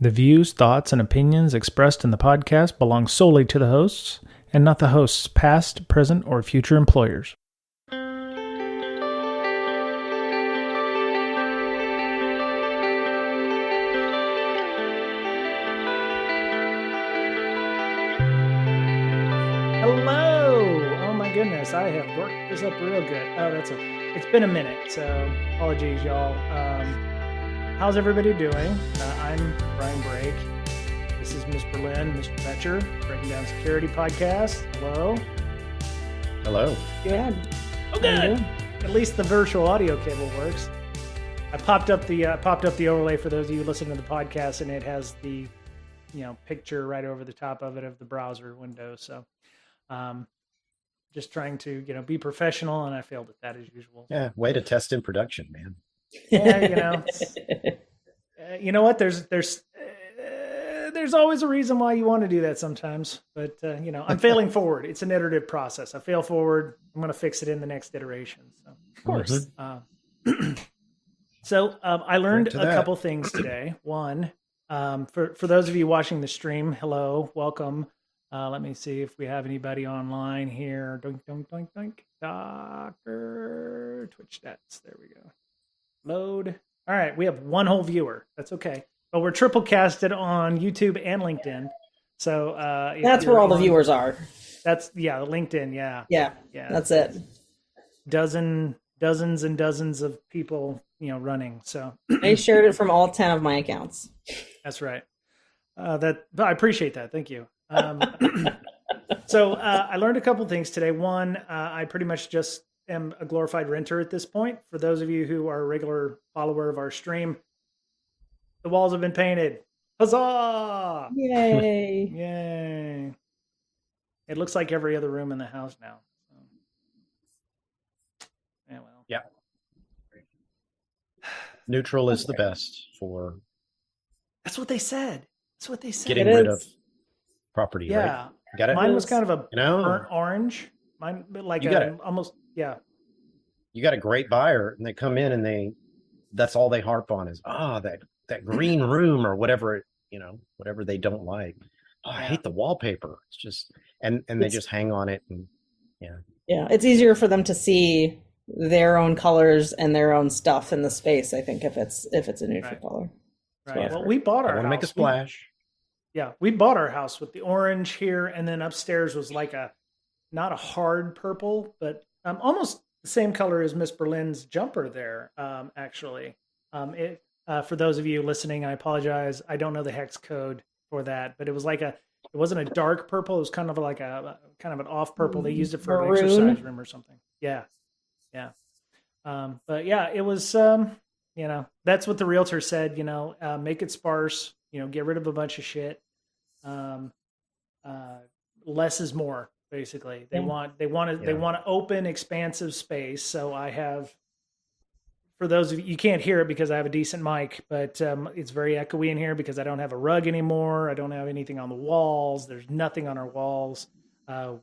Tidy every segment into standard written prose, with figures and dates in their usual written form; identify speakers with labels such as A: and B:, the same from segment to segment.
A: The views, thoughts, and opinions expressed in the podcast belong solely to the hosts and not the host's past, present, or future employers. Hello! Oh my goodness, I have worked this up real good. It's been a minute, so apologies, y'all. How's everybody doing? I'm Bryan Brake. This is Mr. Lynn, Mr. Boettcher, Breaking Down Security Podcast. Hello.
B: Hello.
C: Good.
A: Oh, good. At least the virtual audio cable works. I popped up the overlay for those of you listening to the podcast, and it has the picture right over the top of it of the browser window. So, just trying to be professional, and I failed at that as usual.
B: Yeah, way to test in production, man.
A: Yeah, you know what? There's always a reason why you want to do that sometimes, but I'm failing forward. It's an iterative process. I fail forward. I'm going to fix it in the next iteration. So,
C: of course.
A: I learned a couple things today. One, for those of you watching the stream, hello, welcome. Let me see if we have anybody online here. Doink, doink, doink, doink. Docker Twitch stats. There we go. Load. All right, we have one whole viewer. That's okay. But we're triple casted on YouTube and LinkedIn. So
C: that's where all the viewers are.
A: That's LinkedIn, yeah.
C: Yeah. That's it.
A: Dozens and dozens of people, running. So
C: I shared it from all 10 of my accounts.
A: That's right. I appreciate that. Thank you. So I learned a couple things today. One, I pretty much just am a glorified renter at this point. For those of you who are a regular follower of our stream, the walls have been painted. Huzzah!
C: Yay!
A: Yay! It looks like every other room in the house now. So. Yeah, well.
B: Yeah. Neutral is the best for.
A: That's what they said.
B: Getting rid of property.
A: Yeah.
B: Right? Got it.
A: Mine was kind of a burnt orange. Mine almost. Yeah.
B: You got a great buyer, and they come in and that's all they harp on is that green room or whatever whatever they don't like. Oh, I hate the wallpaper. It's just and they just hang on it and
C: yeah. It's easier for them to see their own colors and their own stuff in the space. I think if it's a neutral color.
A: Right. Well, we bought our house.
B: Want to make a splash.
A: We bought our house with the orange here, and then upstairs was like not a hard purple, but almost the same color as Miss Berlin's jumper there, actually. For those of you listening, I apologize. I don't know the hex code for that, but it was it wasn't a dark purple. It was kind of like an off purple. They used it for an exercise room or something. Yeah. But yeah, it was, that's what the realtor said, make it sparse, get rid of a bunch of shit. Less is more. Basically, they want to open, expansive space. So I have, for those of you can't hear it because I have a decent mic, but it's very echoey in here because I don't have a rug anymore. I don't have anything on the walls. There's nothing on our walls.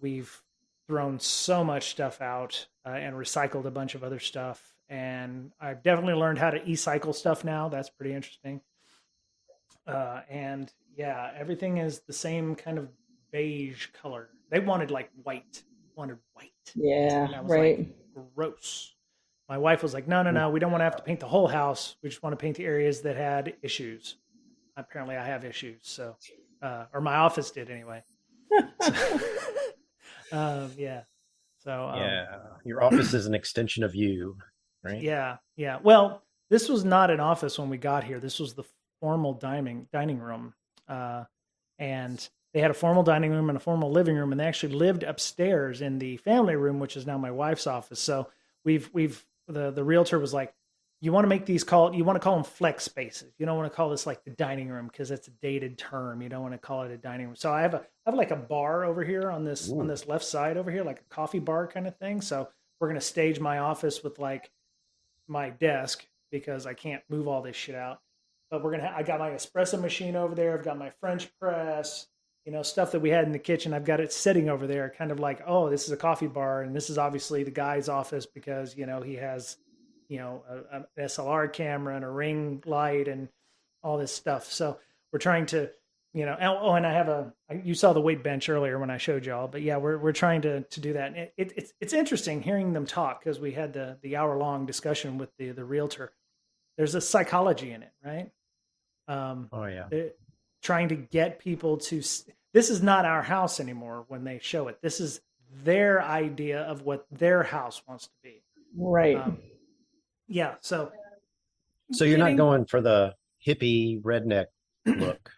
A: We've thrown so much stuff out and recycled a bunch of other stuff. And I've definitely learned how to e-cycle stuff now. That's pretty interesting. And everything is the same kind of beige color. They wanted white.
C: Yeah, right.
A: Gross. My wife was like, no, we don't want to have to paint the whole house. We just want to paint the areas that had issues. Apparently I have issues. So, or my office did anyway.
B: Your office is an extension of you, right?
A: Yeah. Well, this was not an office when we got here. This was the formal dining room. And they had a formal dining room and a formal living room, and they actually lived upstairs in the family room, which is now my wife's office. So the realtor was like, you want to call them flex spaces. You don't want to call this like the dining room because it's a dated term. You don't want to call it a dining room. So I have like a bar over here on this left side over here, like a coffee bar kind of thing. So we're going to stage my office with like my desk because I can't move all this shit out. But I got my espresso machine over there. I've got my French press, stuff that we had in the kitchen. I've got it sitting over there kind of like, oh, this is a coffee bar. And this is obviously the guy's office because, he has, an SLR camera and a ring light and all this stuff. So we're trying to, and I have you saw the weight bench earlier when I showed y'all, but yeah, we're trying to do that. And it's interesting hearing them talk, because we had the hour-long discussion with the realtor. There's a psychology in it, right?
B: Oh yeah.
A: Trying to get people to, this is not our house anymore when they show it. This is their idea of what their house wants to be.
C: Right.
A: Yeah. So
B: you're not going for the hippie redneck look.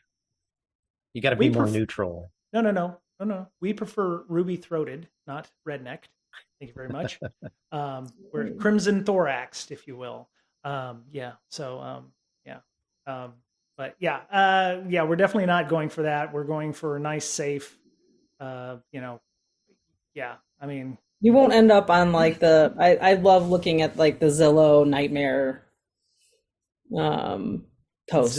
B: You got to be more neutral.
A: No. We prefer ruby throated, not rednecked. Thank you very much. We're crimson thoraxed, if you will. Yeah. So, yeah. But yeah, we're definitely not going for that. We're going for a nice, safe, yeah. I mean,
C: you won't end up on like I love looking at like the Zillow nightmare posts.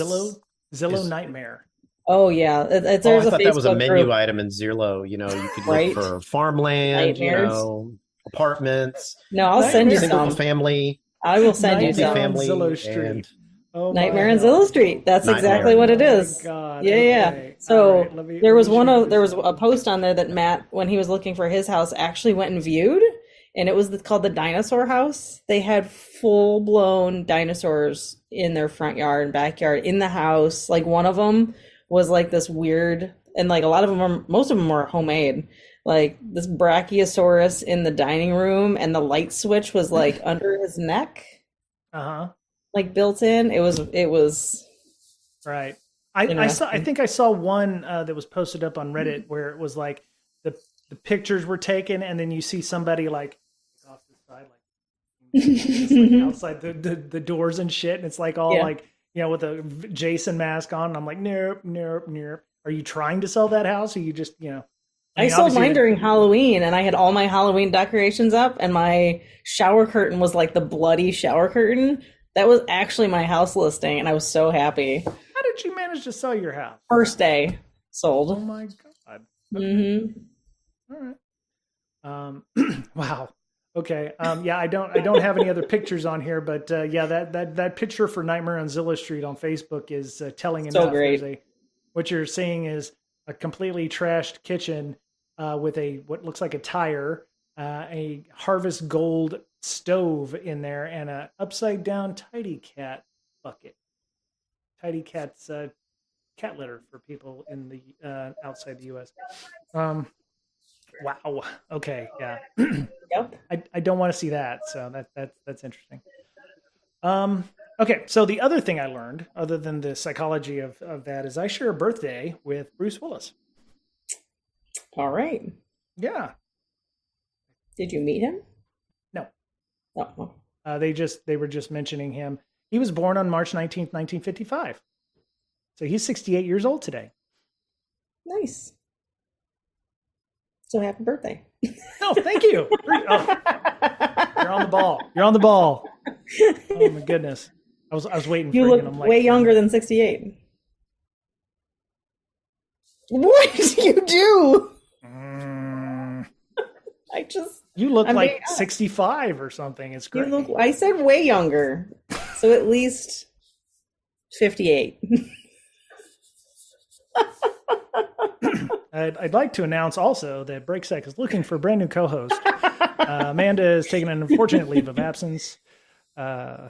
A: Zillow nightmare.
C: Oh yeah, there's
B: I thought that was a menu item in Zillow. You could look for farmland, apartments.
C: No, I'll send you some.
B: Family.
C: I will send you some.
A: Zillow Street.
C: Nightmare on Zillow Street. That's exactly what it is.
A: God.
C: Yeah,
A: okay.
C: yeah. So there was a post on there that Matt, when he was looking for his house, actually went and viewed, and it was called the Dinosaur House. They had full-blown dinosaurs in their front yard and backyard in the house. Like one of them was like this weird, and like a lot of them most of them were homemade. Like this Brachiosaurus in the dining room, and the light switch was like under his neck. Like built in. It was
A: right. I think I saw one that was posted up on Reddit where it was like the pictures were taken, and then you see somebody like off the side, like outside the doors and shit, and it's like all like, with a Jason mask on. And I'm like, nope. Are you trying to sell that house? Or you just,
C: I sold mine during Halloween, and I had all my Halloween decorations up, and my shower curtain was like the bloody shower curtain. That was actually my house listing, and I was so happy.
A: How did you manage to sell your house?
C: First day sold.
A: Oh my God.
C: Mm-hmm.
A: All right. Wow. Okay. Yeah, I don't have any other pictures on here, but yeah, that picture for Nightmare on Zillow Street on Facebook is telling enough.
C: So great.
A: What you're seeing is a completely trashed kitchen with what looks like a tire, a Harvest Gold stove in there, and a upside down Tidy Cat bucket. Tidy Cat's cat litter for people in the outside the U.S. Wow. Okay. Yeah.
C: Yep.
A: I don't want to see that. So that's interesting. Okay. So the other thing I learned, other than the psychology of that, is I share a birthday with Bruce Willis.
C: All right.
A: Yeah.
C: Did you meet him?
A: No.
C: Oh.
A: They were just mentioning him. He was born on March 19th, 1955. So he's 68 years old today.
C: Nice. So happy birthday.
A: Oh, thank you. Oh, you're on the ball. You're on the ball. Oh my goodness. I was waiting for
C: you.
A: You
C: look way younger than 68. What did you do?
A: You look like 65 or something. It's great.
C: I said way younger. So at least 58.
A: I'd like to announce also that BrakeSec is looking for a brand new co-host. Amanda has taken an unfortunate leave of absence. Yeah,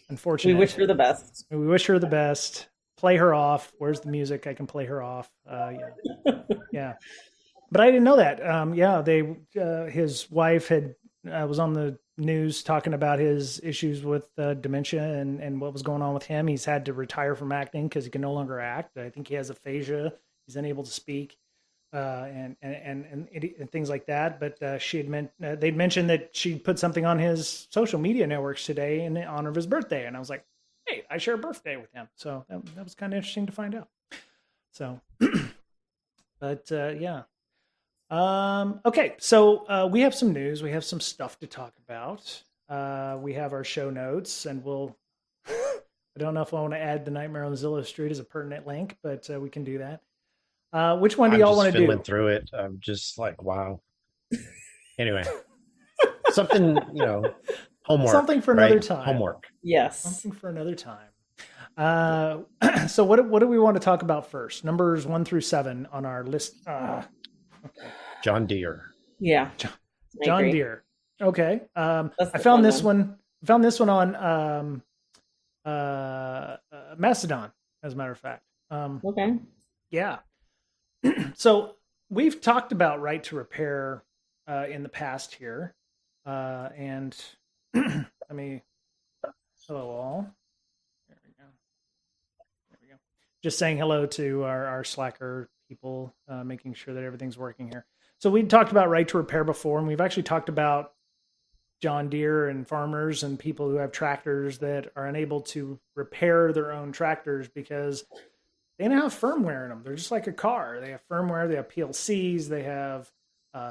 A: unfortunate.
C: We wish her the best.
A: We wish her the best. Play her off. Where's the music? I can play her off. Yeah. But I didn't know that. His wife was on the news talking about his issues with dementia and what was going on with him. He's had to retire from acting because he can no longer act. I think he has aphasia. He's unable to speak, and things like that. But they'd mentioned that she put something on his social media networks today in honor of his birthday, and I was like, "Hey, I share a birthday with him," so that was kind of interesting to find out. So, but yeah. Okay, so we have some news. We have some stuff to talk about. We have our show notes, and we'll. I don't know if I want to add the Nightmare on Zillow Street as a pertinent link, but we can do that. Which one do y'all want to do?
B: I'm just through it. I'm just like, wow. Anyway, something, homework.
A: Something for another time.
B: Homework.
C: Yes.
A: Something for another time. So what do we want to talk about first? Numbers 1 through 7 on our list. Okay.
B: John Deere.
C: Yeah, I
A: John
C: agree.
A: Deere. Okay.
C: That's
A: I
C: the
A: found
C: fun
A: this
C: one.
A: one. Found this one on Mastodon, as a matter of fact.
C: Okay.
A: Yeah. So we've talked about right to repair in the past here, and let me. Hello all. There we go. There we go. Just saying hello to our Slacker people, making sure that everything's working here. So we talked about right to repair before, and we've actually talked about John Deere and farmers and people who have tractors that are unable to repair their own tractors because they don't have firmware in them. They're just like a car. They have firmware, they have PLCs, they have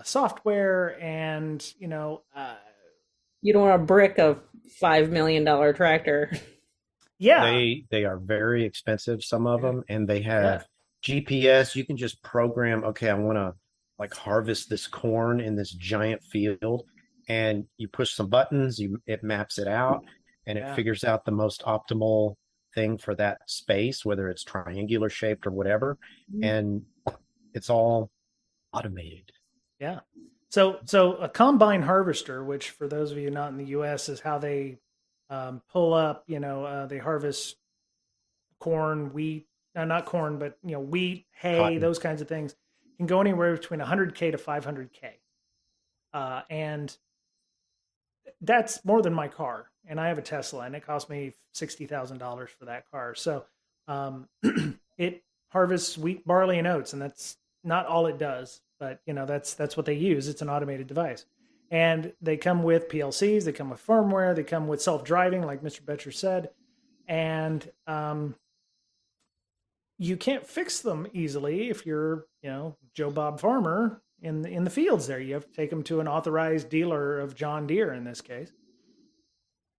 A: software, and
C: You don't want a brick of $5 million tractor.
A: yeah,
B: They are very expensive, some of
A: yeah,
B: them, and they
A: yeah,
B: have GPS. You can just program, okay, I want to like harvest this corn in this giant field, and you push some buttons, it maps it out, and it
A: yeah.
B: figures out the most optimal thing for that space, whether it's triangular shaped or whatever, and it's all automated.
A: Yeah. So a combine harvester, which for those of you not in the U.S. is how they pull up. They harvest corn, wheat, not corn, but wheat, hay,
B: Cotton.
A: those kinds of things. Can go anywhere between 100K to 500K, and that's more than my car. And I have a Tesla, and it cost me $60,000 for that car. So it harvests wheat, barley, and oats, and that's not all it does. But that's what they use. It's an automated device, and they come with PLCs, they come with firmware, they come with self-driving, like Mr. Boettcher said, and you can't fix them easily if you're Joe Bob Farmer in the fields. There, you have to take them to an authorized dealer of John Deere in this case.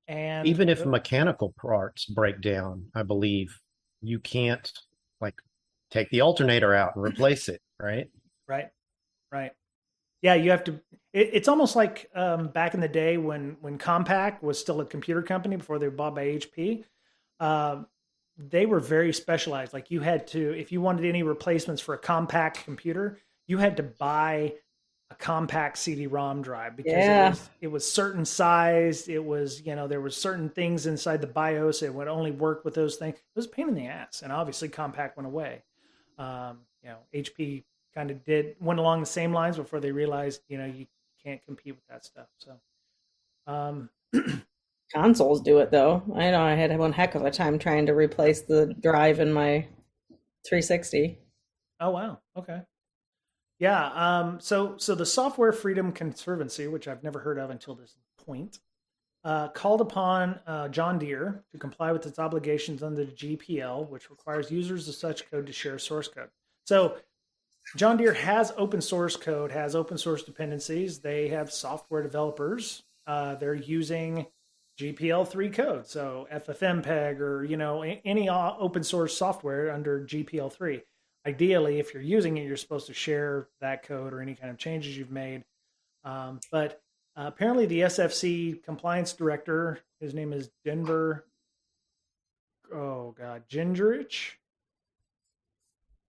A: And
B: even if mechanical parts break down, I believe you can't like take the alternator out and replace it, right?
A: Right. Yeah, you have to. It's almost like back in the day when Compaq was still a computer company before they were bought by HP. They were very specialized. Like you had to, if you wanted any replacements for a Compaq computer, you had to buy a Compaq CD-ROM drive because it was certain size. It was there was certain things inside the BIOS. It would only work with those things. It was a pain in the ass, and obviously Compaq went away. HP kind of went along the same lines before they realized you can't compete with that stuff. So
C: Consoles do it though. I know I had one heck of a time trying to replace the drive in my 360.
A: Oh wow, okay, yeah. So the Software Freedom Conservancy, which I've never heard of until this point, called upon John Deere to comply with its obligations under the GPL, which requires users of such code to share source code. So John Deere has open source code, has open source dependencies. They have software developers. They're using GPL3 code, so FFmpeg or any open source software under GPL3. Ideally, if you're using it, you're supposed to share that code or any kind of changes you've made. But apparently, the SFC compliance director, his name is Denver. Oh God, Gingerich.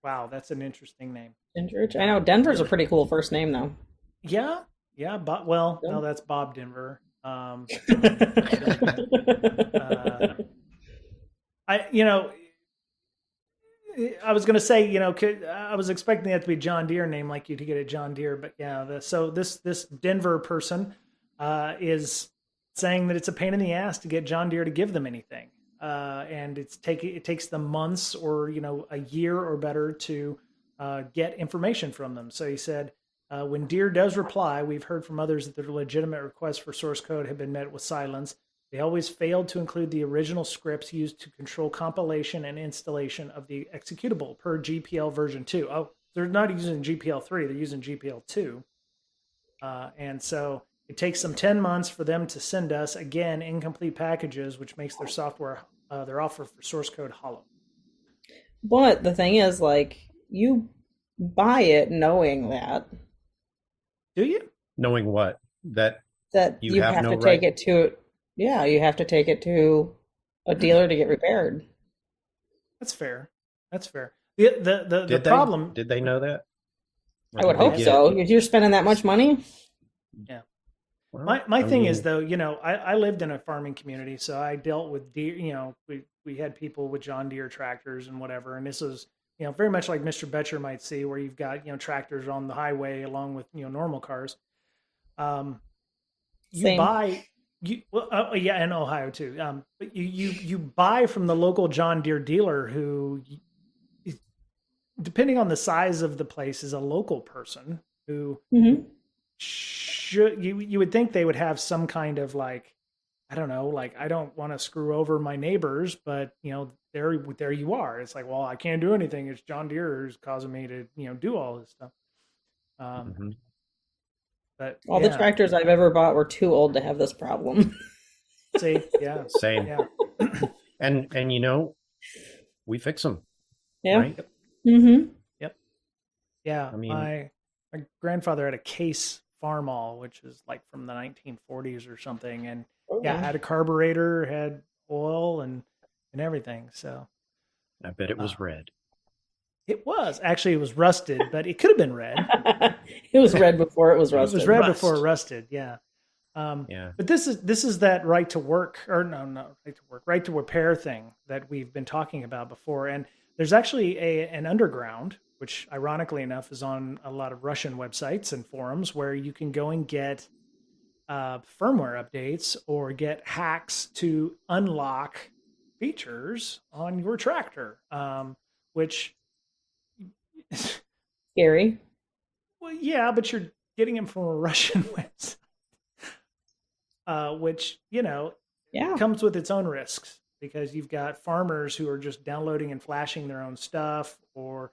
A: Wow, that's an interesting name.
C: Gingerich. I know Denver's a pretty cool first name though.
A: Yeah, but no, that's Bob Denver. I was going to say, I was expecting that to be John Deere name, like you to get a John Deere, but yeah. So this Denver person is saying that it's a pain in the ass to get John Deere to give them anything, and it takes them months or a year or better to get information from them. So he said, when Deere does reply, we've heard from others that their legitimate requests for source code have been met with silence. They always failed to include the original scripts used to control compilation and installation of the executable per GPL version 2. Oh, they're not using GPL 3, they're using GPL 2. And so it takes them 10 months for them to send us, again, incomplete packages, which makes their software, their offer for source code hollow.
C: But the thing is, you buy it knowing that.
A: Do you?
B: Knowing what? That
C: you have to take it to, you have to take it to a dealer to get repaired.
A: That's fair. That's fair. The problem.
B: Did they know that? Or
C: I would
B: did they
C: hope
B: get
C: so.
B: it?
C: If you're spending that much money,
A: Yeah.
B: Well,
A: My
B: I
A: thing is
B: mean,
A: though, I lived in a farming community, so I dealt with Deere. We had people with John Deere tractors and whatever, and this was very much like Mr. Boettcher might see, where you've got tractors on the highway along with normal cars. Um, you
C: same.
A: buy yeah, in Ohio too. But you buy from the local John Deere dealer who, depending on the size of the place, is a local person who
C: Mm-hmm.
A: you would think they would have some kind of like, I don't know, like, I don't want to screw over my neighbors, but there you are. It's like, well, I can't do anything. It's John Deere who's causing me to do all this stuff.
B: mhm.
A: But
C: All the tractors I've ever bought were too old to have this problem.
A: see, yeah,
B: Same.
A: yeah,
B: And we fix them,
C: Yeah.
B: right?
C: Mm-hmm.
A: yeah.
B: I mean,
A: My grandfather had a Case Farmall, which is like from the 1940s or something, and had a carburetor, had oil and everything. So
B: I bet it was red.
A: it was rusted, but it could have been red.
C: It was red before it was rusted.
A: It was red
B: Rust.
A: before it rusted. Yeah.
B: Yeah.
A: But this is that right to work, or no, not right to work, right to repair thing that we've been talking about before. And there's actually an underground, which ironically enough is on a lot of Russian websites and forums, where you can go and get firmware updates or get hacks to unlock features on your tractor, which
C: Scary.
A: well, yeah, but you're getting them from a Russian website, which
C: Yeah.
A: comes with its own risks, because you've got farmers who are just downloading and flashing their own stuff, or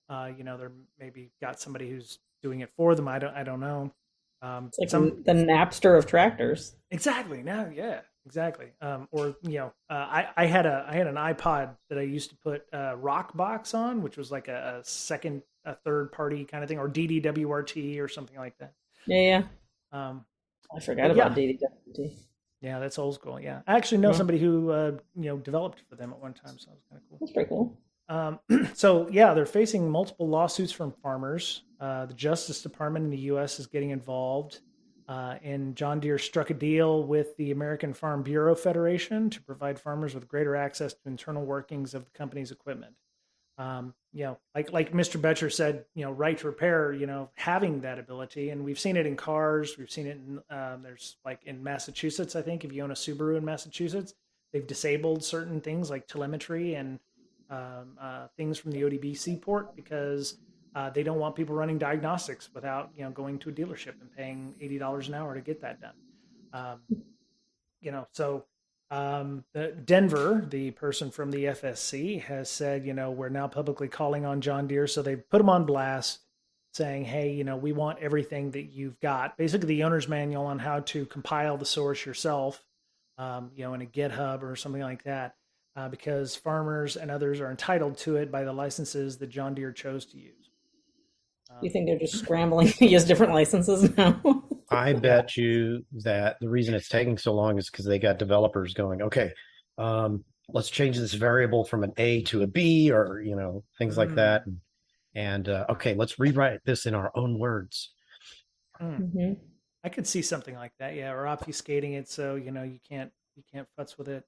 A: they're maybe got somebody who's doing it for them. I don't know.
C: It's like the Napster of tractors.
A: Exactly. No, yeah, exactly. I had an iPod that I used to put Rockbox on, which was like a third party kind of thing, or DDWRT or something like that.
C: Yeah. I forgot about DDWT.
A: Yeah, that's old school. Yeah, I actually know somebody who developed for them at one time, so it was kind of cool.
C: That's pretty cool.
A: So yeah, they're facing multiple lawsuits from farmers. The Justice Department in the U.S. is getting involved, and John Deere struck a deal with the American Farm Bureau Federation to provide farmers with greater access to internal workings of the company's equipment. Like Mr. Boettcher said, right to repair, having that ability, and we've seen it in cars. We've seen it in there's like in Massachusetts. I think if you own a Subaru in Massachusetts, they've disabled certain things like telemetry and things from the ODBC port, because they don't want people running diagnostics without going to a dealership and paying $80 an hour to get that done. Denver, the person from the FSC, has said, we're now publicly calling on John Deere. So they put them on blast, saying, hey, we want everything that you've got. Basically, the owner's manual on how to compile the source yourself, in a GitHub or something like that. Because farmers and others are entitled to it by the licenses that John Deere chose to use.
C: You think they're just scrambling to use different licenses now?
B: I bet you that the reason it's taking so long is because they got developers going, okay, let's change this variable from an A to a B, or things like that, and okay, let's rewrite this in our own words.
C: Mm-hmm.
A: I could see something like that, yeah, or obfuscating it so you can't futz with it.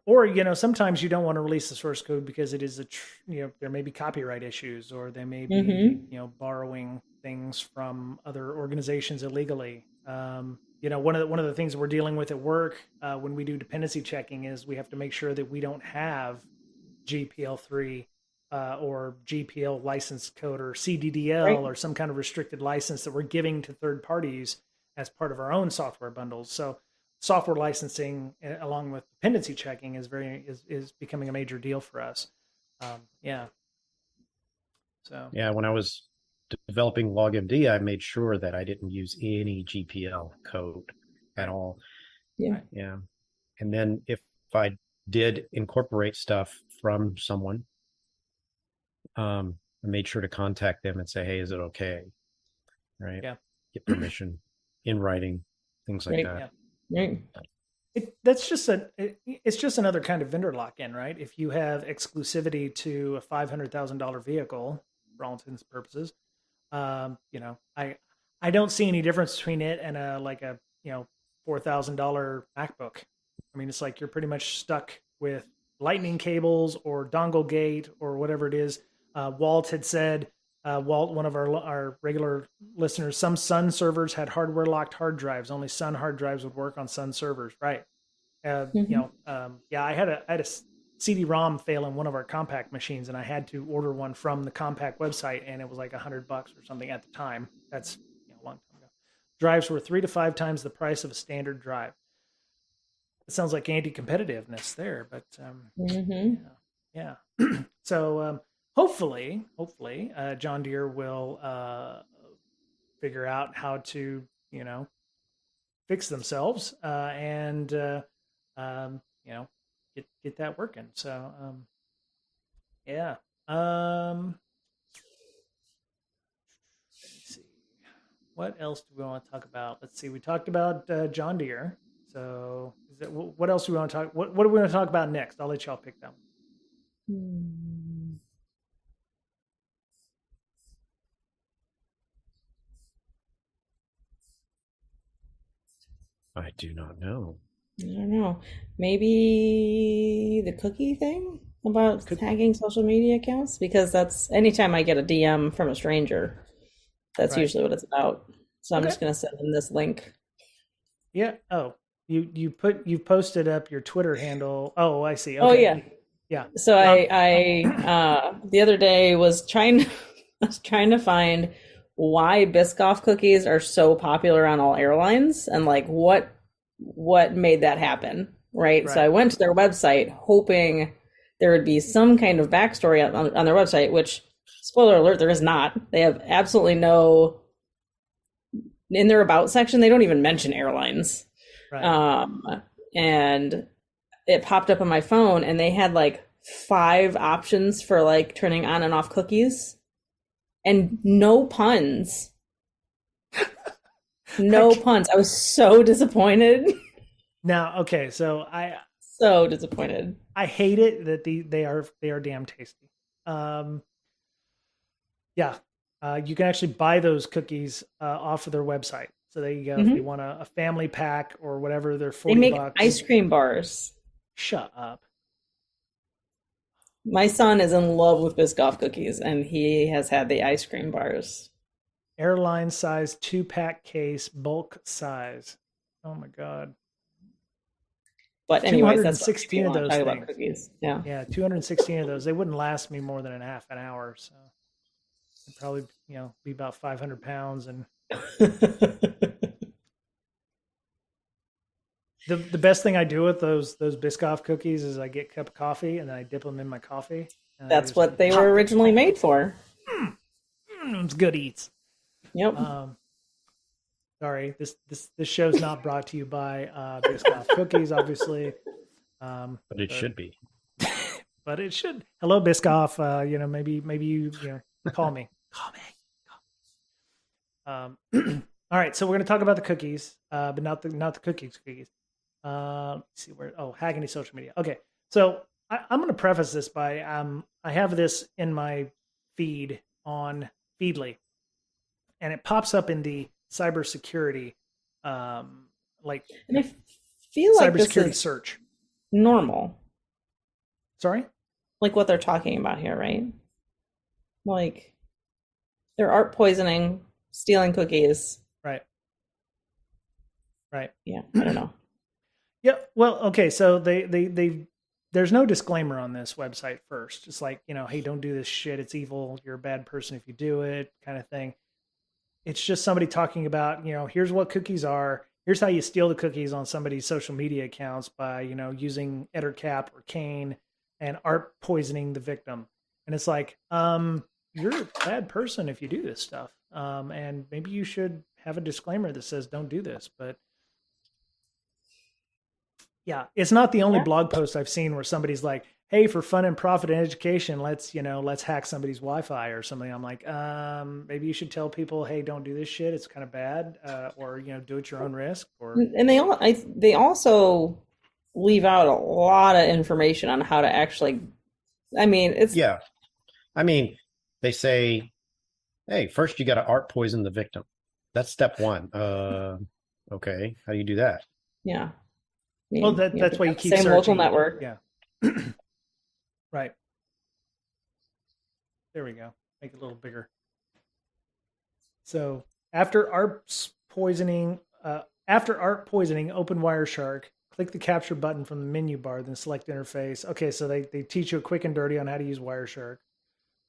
A: Or sometimes you don't want to release the source code because it is there may be copyright issues, or they may be borrowing things from other organizations illegally. One of the things we're dealing with at work when we do dependency checking is we have to make sure that we don't have GPL3 or GPL license code, or CDDL, or some kind of restricted license that we're giving to third parties as part of our own software bundles. So software licensing, along with dependency checking, is becoming a major deal for us. So
B: when I was developing LogMD, I made sure that I didn't use any GPL code at all.
C: Yeah.
B: And then if I did incorporate stuff from someone, I made sure to contact them and say, hey, is it okay? Right.
A: Yeah.
B: Get permission in writing, things like that.
A: Yeah. it's just another kind of vendor lock-in, right? If you have exclusivity to a $500,000 vehicle, for all intents and purposes, I don't see any difference between it and a $4,000 MacBook. I mean, it's like you're pretty much stuck with lightning cables or dongle gate or whatever it is. Walt had said, Walt, one of our regular listeners, some Sun servers had hardware locked hard drives. Only Sun hard drives would work on Sun servers, right? I had a CD-ROM fail in one of our compact machines, and I had to order one from the compact website, and it was like $100 or something at the time. That's a long time ago. Drives were 3 to 5 times the price of a standard drive. It sounds like anti-competitiveness there, but yeah. So hopefully, John Deere will figure out how to, fix themselves and get that working. So yeah. Let's see. What else do we want to talk about? Let's see. We talked about John Deere. So what else do we want to talk? What do we want to talk about next? I'll let y'all pick that one.
B: I do not know.
C: I don't know. Maybe the cookie thing about tagging social media accounts, because that's anytime I get a DM from a stranger, that's usually what it's about. So I'm just going to send them this link.
A: Yeah. Oh, you posted up your Twitter handle. Oh, I see. Okay.
C: Oh yeah.
A: Yeah.
C: So I the other day was trying to find why Biscoff cookies are so popular on all airlines and like what made that happen, right? So I went to their website hoping there would be some kind of backstory on their website, which, spoiler alert, there is not. They have absolutely no, in their about section, they don't even mention airlines. Right. And it popped up on my phone and they had like 5 options for like turning on and off cookies and no puns. No puns. I was so disappointed.
A: Now, okay, so
C: so disappointed.
A: I hate it that they are damn tasty. You can actually buy those cookies off of their website. So there you go. If you want a family pack or whatever, they're $40.
C: They make ice cream bars.
A: Shut up.
C: My son is in love with Biscoff cookies, and he has had the ice cream bars.
A: Airline size 2-pack case, bulk size. Oh my God.
C: But anyways, that's
A: 216 of those things.
C: Cookies. Yeah,
A: 216 of those. They wouldn't last me more than a half an hour. So it'd probably, be about 500 pounds. And the best thing I do with those Biscoff cookies is I get a cup of coffee and then I dip them in my coffee.
C: That's what they were originally made for.
A: It's good eats.
C: Yep.
A: Sorry, this show's not brought to you by Biscoff cookies, obviously.
B: But it should be.
A: But it should. Hello, Biscoff. Maybe you call me. Call me. All right, so we're going to talk about the cookies, but not the cookies. Let's see where. Oh, Hackney social media. Okay, so I'm going to preface this by I have this in my feed on Feedly, and it pops up in the cybersecurity,
C: and I feel like
A: cybersecurity
C: this is
A: search.
C: Normal.
A: Sorry?
C: Like what they're talking about here, right? Like they're art poisoning, stealing cookies.
A: Right.
C: Yeah, I don't know.
A: Yeah, well, okay, so they there's no disclaimer on this website first. It's like, hey, don't do this shit. It's evil. You're a bad person if you do it, kind of thing. It's just somebody talking about, here's what cookies are. Here's how you steal the cookies on somebody's social media accounts by, using Ettercap or Cane and art poisoning the victim. And it's like, you're a bad person if you do this stuff. And maybe you should have a disclaimer that says don't do this. But yeah, it's not the only blog post I've seen where somebody's like, hey, for fun and profit and education, let's hack somebody's Wi-Fi or something. I'm like, maybe you should tell people, hey, don't do this shit. It's kind of bad. Or, do it at your own risk. Or
C: and they also leave out a lot of information on how to actually, I mean, it's,
B: Yeah. I mean, they say, hey, first you got to art poison the victim. That's step one. Okay. How do you do that?
C: yeah. I
A: Well,
C: mean, you have
A: that's
C: to
A: why you
C: have the
A: keep
C: same
A: searching.
C: local network.
A: Yeah. Right. There we go. Make it a little bigger. So after art poisoning, open Wireshark, click the capture button from the menu bar, then select interface. Okay, so they teach you a quick and dirty on how to use Wireshark.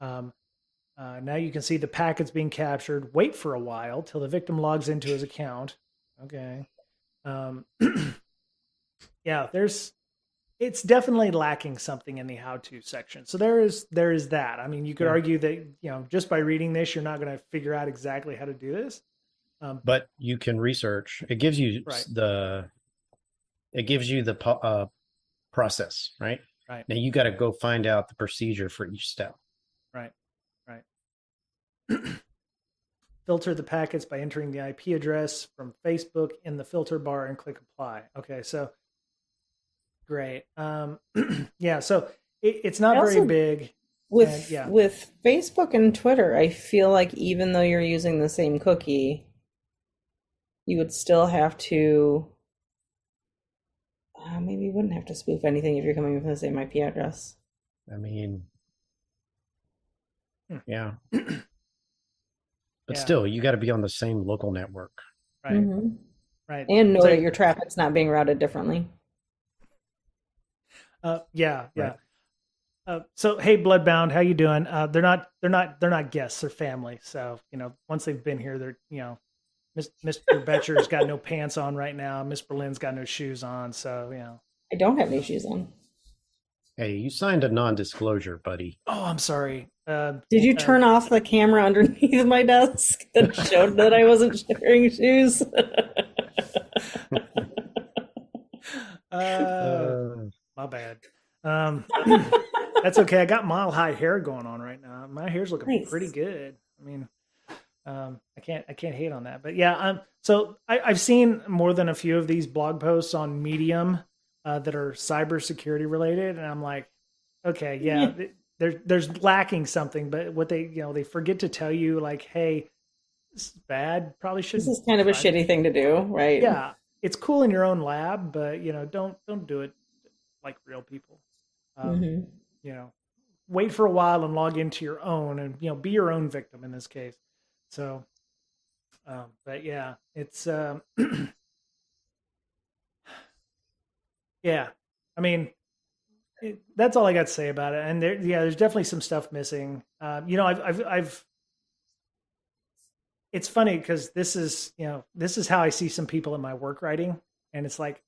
A: Now you can see the packets being captured. Wait for a while till the victim logs into his account. Okay. Yeah, it's definitely lacking something in the how-to section. So there is that. I mean, you could argue that, just by reading this, you're not going to figure out exactly how to do this.
B: But you can research. It gives you the process, right?
A: Right.
B: Now you got to go find out the procedure for each step.
A: Right. Filter the packets by entering the IP address from Facebook in the filter bar and click apply. Okay, so great. Yeah, so it's not very big.
C: With Facebook and Twitter, I feel like even though you're using the same cookie, you would still have to. Maybe you wouldn't have to spoof anything if you're coming from the same IP address.
B: I mean, yeah. But still, you got to be on the same local network.
A: Right. Mm-hmm. Right.
C: And know that your traffic's not being routed differently.
A: Yeah. So hey, Bloodbound, how you doing? They're not guests, they're family. So, once they've been here, they're, Mr. Boettcher's got no pants on right now. Miss Berlin's got no shoes on. So,
C: I don't have any shoes on.
B: Hey, you signed a non-disclosure, buddy.
A: Oh, I'm sorry.
C: Did you turn off the camera underneath my desk that showed that I wasn't wearing shoes?
A: My bad. That's okay. I got mile high hair going on right now. My hair's looking pretty good. I mean, I can't hate on that. But yeah, so I've seen more than a few of these blog posts on Medium that are cybersecurity related, and I'm like, okay, yeah. There's lacking something, but what they forget to tell you, like, hey, this is bad. Probably should.
C: This is kind of a shitty thing to do, right?
A: Yeah, it's cool in your own lab, but don't do it like real people. Wait for a while and log into your own, and be your own victim in this case. So, but yeah, it's yeah. I mean. That's all I got to say about it. And there's definitely some stuff missing. It's funny because this is how I see some people in my work writing. And it's like,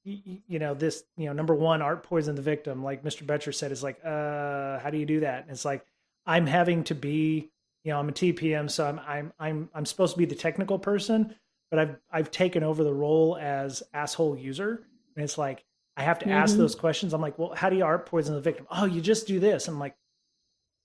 A: this, number one, art poison the victim. Like Mr. Boettcher said, is like, how do you do that? And it's like, I'm having to be, I'm a TPM. So I'm supposed to be the technical person, but I've taken over the role as asshole user. And it's like, I have to ask those questions. I'm like, well, how do you art poison the victim? Oh, you just do this. I'm like,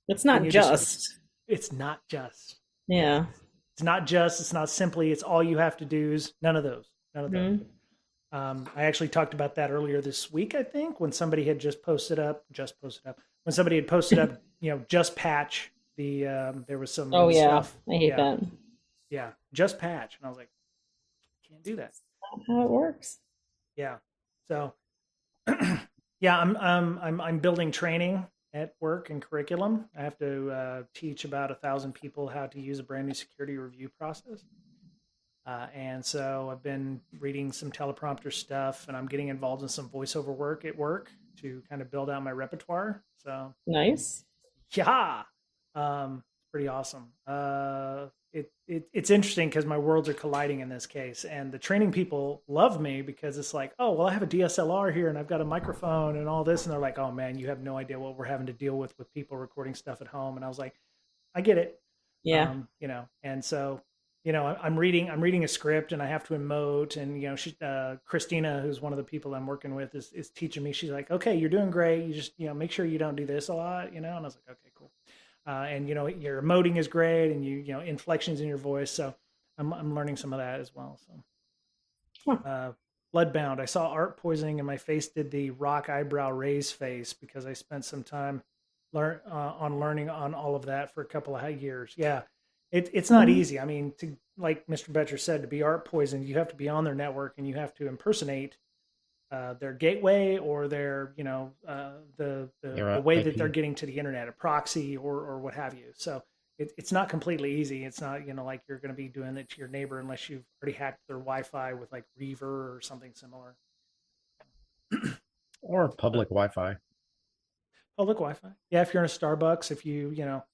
C: it's not just.
A: It's not just.
C: Yeah.
A: It's not just. It's not simply. It's all you have to do is none of those. I actually talked about that earlier this week, I think, when somebody had posted up, when somebody had posted up, just patch the, there was some stuff.
C: I hate that.
A: Yeah. Just patch. And I was like, can't do that.
C: That's not how it works.
A: Yeah. So, yeah, I'm building training at work and curriculum. I have to teach about 1,000 people how to use a brand new security review process. And so I've been reading some teleprompter stuff, and I'm getting involved in some voiceover work at work to kind of build out my repertoire. So
C: nice.
A: Yeah. Pretty awesome. It's interesting because my worlds are colliding in this case, and the training people love me because it's like, oh, well, I have a DSLR here and I've got a microphone and all this. And they're like, oh man, you have no idea what we're having to deal with people recording stuff at home. And I was like, I get it.
C: Yeah.
A: And so, I'm reading a script and I have to emote, and, Christina, who's one of the people I'm working with, is teaching me. She's like, okay, you're doing great. You just, make sure you don't do this a lot, and I was like, okay, cool. And your emoting is great, and inflections in your voice. So I'm learning some of that as well. So Bloodbound. I saw art poisoning and my face did the rock eyebrow raise face because I spent some time learning on all of that for a couple of years. Yeah, it's not easy. I mean, to like Mr. Boettcher said, to be art poisoned, you have to be on their network and you have to impersonate their gateway or their, the way that they're getting to the internet, a proxy or what have you. So it's not completely easy. It's not, like you're going to be doing it to your neighbor unless you've already hacked their Wi-Fi with like Reaver or something similar.
B: Or public Wi-Fi.
A: Public Wi-Fi. Yeah, if you're in a Starbucks, if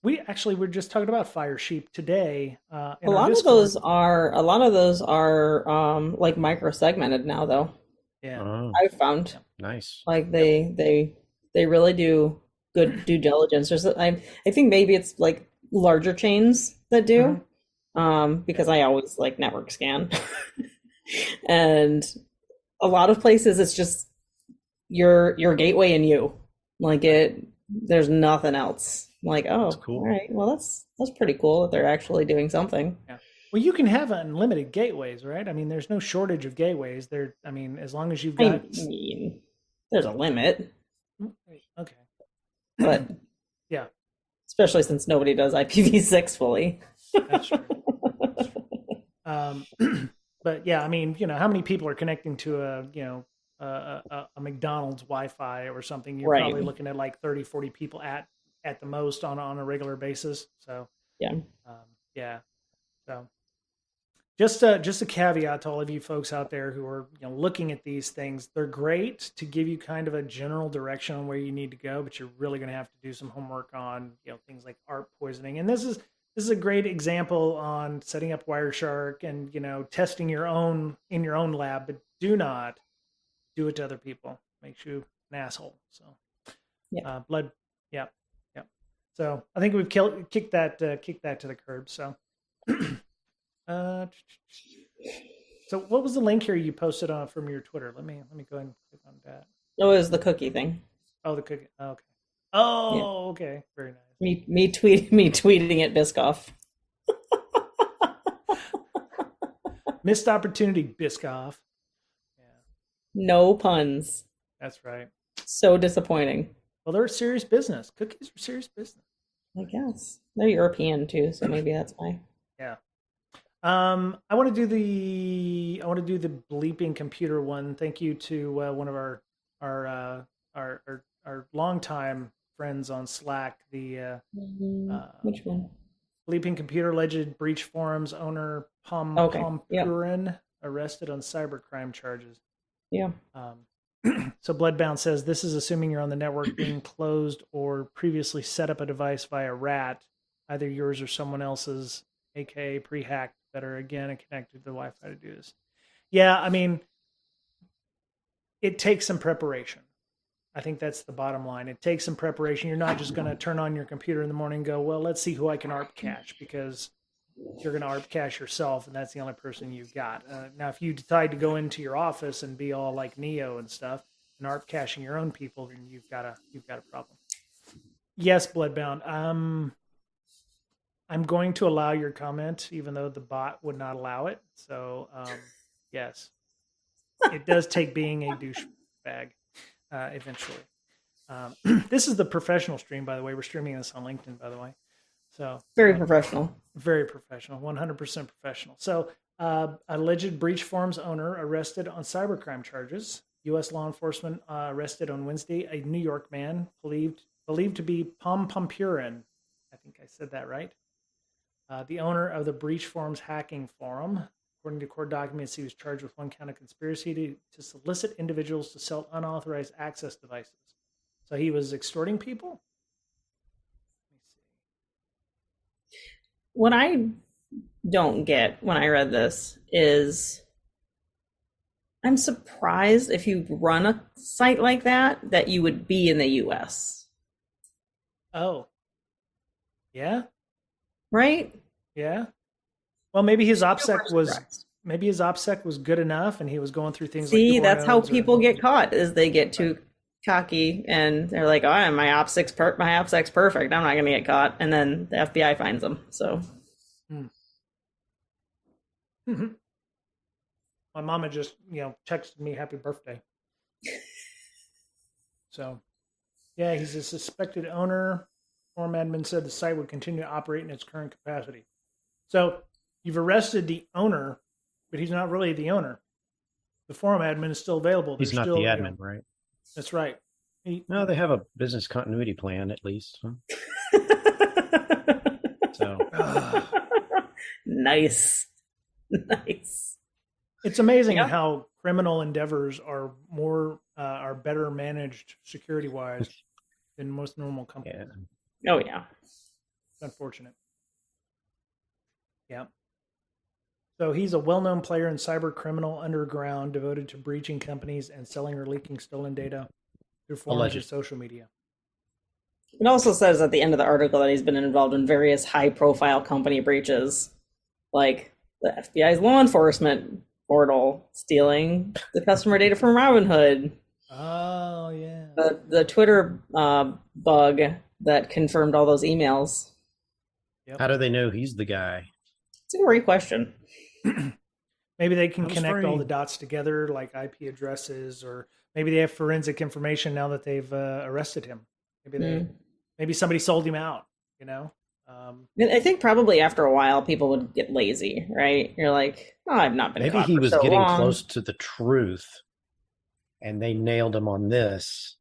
A: we're just talking about Fire Sheep today.
C: A lot of those are like micro-segmented now, though.
A: Yeah,
C: I've found
B: nice.
C: Like they really do good due diligence. I think maybe it's like larger chains that do, because I always like network scan, and a lot of places it's just your gateway and you. Like there's nothing else. Like, oh, that's cool. All right, well that's pretty cool that they're actually doing something.
A: Yeah. Well, you can have unlimited gateways, right? I mean, there's no shortage of gateways. As long as you've got.
C: I mean, there's a limit.
A: Okay.
C: But
A: yeah,
C: especially since nobody does IPv6 fully.
A: That's true. But yeah, I mean, how many people are connecting to a McDonald's Wi-Fi or something? You're probably looking at like 30, 40 people at the most on a regular basis. So
C: yeah.
A: Yeah. So just a caveat to all of you folks out there who are looking at these things. They're great to give you kind of a general direction on where you need to go, but you're really going to have to do some homework on things like art poisoning. And this is a great example on setting up Wireshark and testing in your own lab, but do not do it to other people. Makes you an asshole. So blood. Yeah. So I think we've kicked that to the curb. So. So what was the link here you posted on from your Twitter? Let me go ahead and click on that.
C: Oh, it was the cookie thing.
A: Oh, the cookie. Oh, okay. Oh, yeah. Okay. Very nice.
C: Me tweeting at Biscoff.
A: Missed opportunity, Biscoff. Yeah.
C: No puns.
A: That's right.
C: So disappointing.
A: Well, they're serious business. Cookies are serious business.
C: I guess they're European too, so maybe that's why.
A: Yeah. I want to do the bleeping computer one. Thank you to one of our longtime friends on Slack. The
C: which one? Bleeping
A: computer alleged breach forums owner Pompurin arrested on cybercrime charges.
C: Yeah.
A: So Bloodbound says this is assuming you're on the network being closed or previously set up a device via RAT, either yours or someone else's, aka pre-hacked, that are again connected to the Wi-Fi to do this. Yeah, I mean, it takes some preparation. I think that's the bottom line. It takes some preparation. You're not just going to turn on your computer in the morning and go, well, let's see who I can ARP cache, because you're going to ARP cache yourself, and that's the only person you've got. Now, if you decide to go into your office and be all like Neo and stuff and ARP caching your own people, then you've got a problem. Yes, Bloodbound. I'm going to allow your comment, even though the bot would not allow it. So, yes, it does take being a douchebag eventually. This is the professional stream, by the way. We're streaming this on LinkedIn, by the way. So
C: very professional.
A: Very professional, 100% professional. So, alleged breach forums owner arrested on cybercrime charges. U.S. law enforcement arrested on Wednesday a New York man believed to be Pompurin. I think I said that right. The owner of the breach forums hacking forum. According to court documents, he was charged with one count of conspiracy to solicit individuals to sell unauthorized access devices. So he was extorting people? Let me see.
C: What I don't get when I read this is I'm surprised if you run a site like that you would be in the US.
A: Oh. Yeah?
C: Right?
A: Yeah. Well, maybe his OPSEC was good enough, and he was going through things.
C: See, that's how people get caught, is they get too cocky and they're like, "Oh, my OPSEC's perfect. I'm not going to get caught," and then the FBI finds them. So,
A: My mama just, texted me happy birthday. So, yeah, he's a suspected owner. Forum admin said the site would continue to operate in its current capacity. So, you've arrested the owner, but he's not really the owner. The forum admin is still available.
B: He's not
A: still,
B: the admin, right?
A: That's right.
B: No, they have a business continuity plan at least. Huh? So
C: nice.
A: It's amazing how criminal endeavors are better managed security wise than most normal companies.
C: Yeah. Oh yeah.
A: It's unfortunate. Yeah. So he's a well-known player in cyber criminal underground devoted to breaching companies and selling or leaking stolen data through forums and social media.
C: It also says at the end of the article that he's been involved in various high-profile company breaches, like the FBI's law enforcement portal, stealing the customer data from Robinhood.
A: Oh, yeah.
C: The Twitter bug that confirmed all those emails.
B: Yep. How do they know he's the guy?
C: It's a great question.
A: Maybe they can connect all the dots together, like IP addresses, or maybe they have forensic information now that they've arrested him. Maybe somebody sold him out,
C: I think probably after a while people would get lazy, right? You're like, oh, I've not been.
B: Maybe he was getting close to the truth, and they nailed him on this,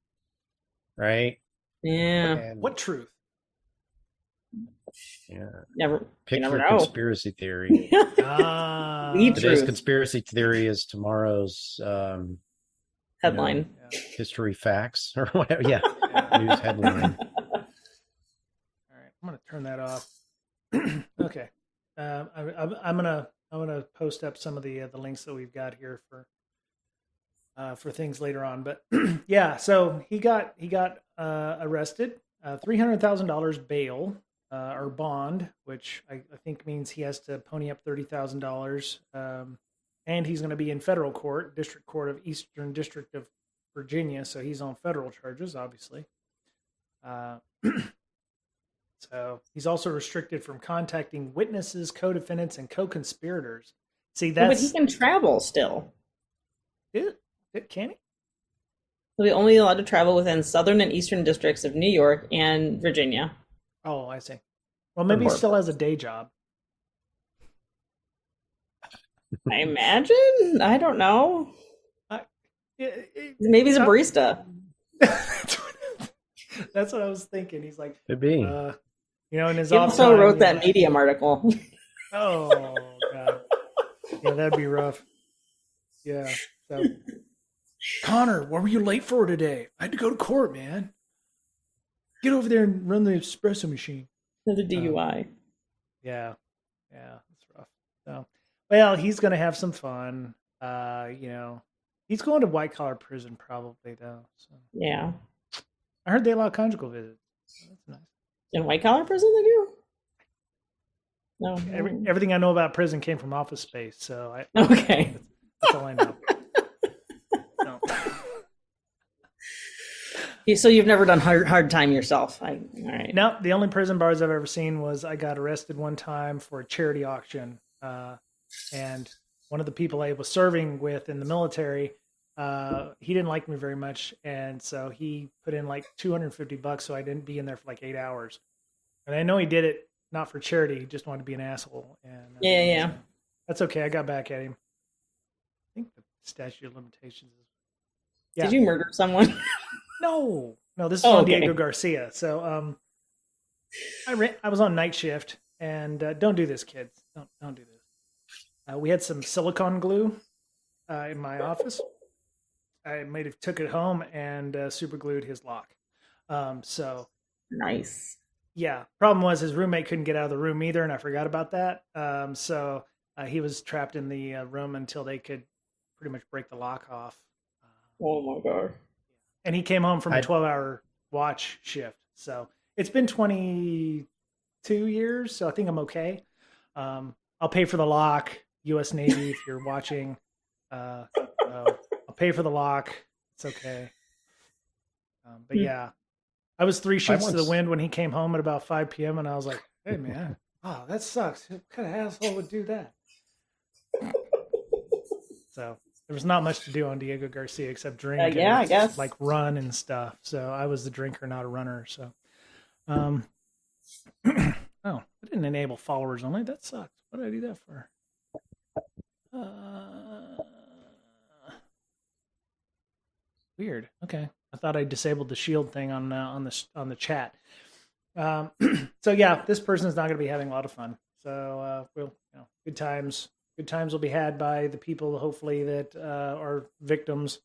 B: right?
C: Yeah.
B: And
A: what truth?
B: Yeah.
C: Pick
B: your
C: know.
B: Conspiracy theory. Today's conspiracy theory is tomorrow's
C: headline.
B: History facts or whatever. Yeah. News headline.
A: All right. I'm going to turn that off. Okay. I'm gonna post up some of the links that we've got here for things later on. But yeah, so he got arrested, $300,000 bail. Or bond, which I think means he has to pony up $30,000, and he's going to be in federal court, District Court of Eastern District of Virginia, so he's on federal charges, obviously. So he's also restricted from contacting witnesses, co-defendants, and co-conspirators. See,
C: but he can travel still.
A: Can he?
C: He'll be only allowed to travel within southern and eastern districts of New York and Virginia.
A: Oh, I see. Well, maybe he still has a day job.
C: I imagine. I don't know. Maybe he's a barista.
A: That's what I was thinking. He's like,
B: could be.
A: In his
C: he also wrote that Medium article.
A: Oh God. Yeah, that'd be rough. Yeah. So, Connor, what were you late for today? I had to go to court, man. Get over there and run the espresso machine.
C: The DUI.
A: Yeah, that's rough. So, well, he's going to have some fun. He's going to white collar prison probably though. So.
C: Yeah.
A: I heard they allow conjugal visits. So that's nice.
C: In white collar prison, they do. No.
A: Everything I know about prison came from Office Space, so
C: okay.
A: That's all I know. No.
C: So you've never done hard time yourself? All right.
A: No, the only prison bars I've ever seen was I got arrested one time for a charity auction, and one of the people I was serving with in the military, he didn't like me very much, and so he put in like $250 so I didn't be in there for like 8 hours. And I know he did it not for charity; he just wanted to be an asshole. And
C: yeah.
A: That's okay. I got back at him. I think the statute of limitations is.
C: Yeah. Did you murder someone?
A: No, this is on Diego Garcia. So, I was on night shift, and don't do this, kids. Don't do this. We had some silicone glue in my office. I took it home and super glued his lock. So
C: nice.
A: Yeah. Problem was his roommate couldn't get out of the room either, and I forgot about that. So he was trapped in the room until they could pretty much break the lock off.
C: Oh my God.
A: And he came home from a 12-hour watch shift. So it's been 22 years, so I think I'm okay. I'll pay for the lock, U.S. Navy, if you're watching. I'll pay for the lock. It's okay. But yeah, I was 3 sheets to the wind when he came home at about 5 p.m. And I was like, hey, man, that sucks. What kind of asshole would do that? So there was not much to do on Diego Garcia except drink
C: Yeah, I
A: and
C: guess.
A: like run and stuff. So I was the drinker, not a runner. So, um, oh, I didn't enable followers only. That sucks. What did I do that for? Weird. Okay, I thought I disabled the shield thing on the chat. So yeah, this person is not going to be having a lot of fun. So we'll, good times will be had by the people, hopefully, that are victims.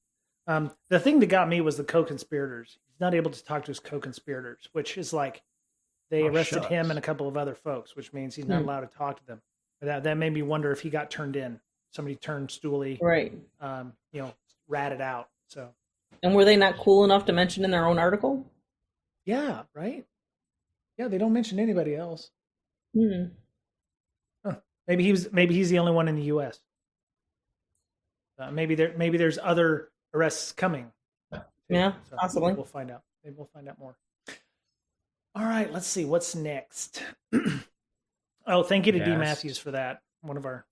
A: The thing that got me was the co-conspirators. He's not able to talk to his co-conspirators, which is like they arrested him and a couple of other folks, which means he's not allowed to talk to them. That made me wonder if he got turned in. Somebody turned Stooley,
C: right?
A: Ratted out. So.
C: And were they not cool enough to mention in their own article?
A: Yeah, right. Yeah, they don't mention anybody else. Huh. Maybe he's the only one in the U.S. Maybe there's other arrests coming.
C: Yeah,
A: so
C: possibly.
A: We'll find out. Maybe we'll find out more. All right, let's see what's next. Oh, thank you to D. Matthews for that. One of our.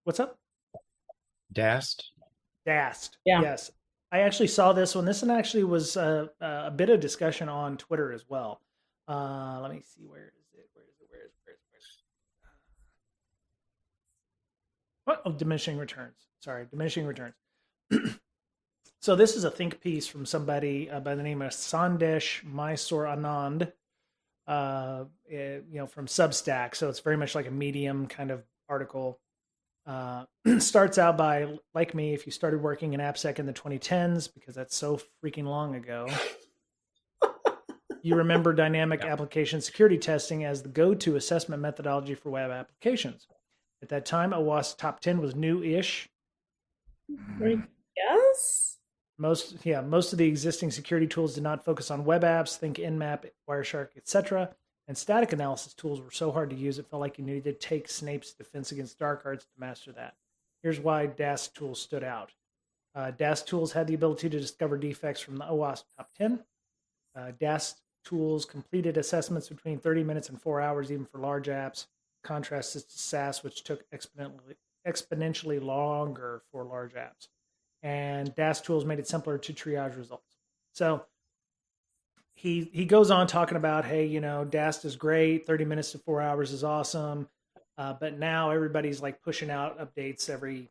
A: What's up?
B: DAST.
A: DAST.
C: Yeah.
A: Yes, I actually saw this one. This one actually was a bit of discussion on Twitter as well. Let me see. Where is it? What? Oh, diminishing returns. Sorry, diminishing returns. So this is a think piece from somebody by the name of Sandesh Mysore Anand, from Substack. So it's very much like a Medium kind of article. Starts out by, like me, if you started working in AppSec in the 2010s, because that's so freaking long ago, you remember dynamic application security testing as the go-to assessment methodology for web applications. At that time, OWASP Top 10 was new-ish.
C: Yes.
A: Most of the existing security tools did not focus on web apps, think Nmap, Wireshark, etc. And static analysis tools were so hard to use, it felt like you needed to take Snape's defense against dark arts to master that. Here's why DAST tools stood out. DAST tools had the ability to discover defects from the OWASP Top 10. DAST tools completed assessments between 30 minutes and 4 hours, even for large apps. Contrast this to SAS, which took exponentially longer for large apps. And DAST tools made it simpler to triage results. So he goes on talking about, hey, DAST is great. 30 minutes to 4 hours is awesome. But now everybody's like pushing out updates every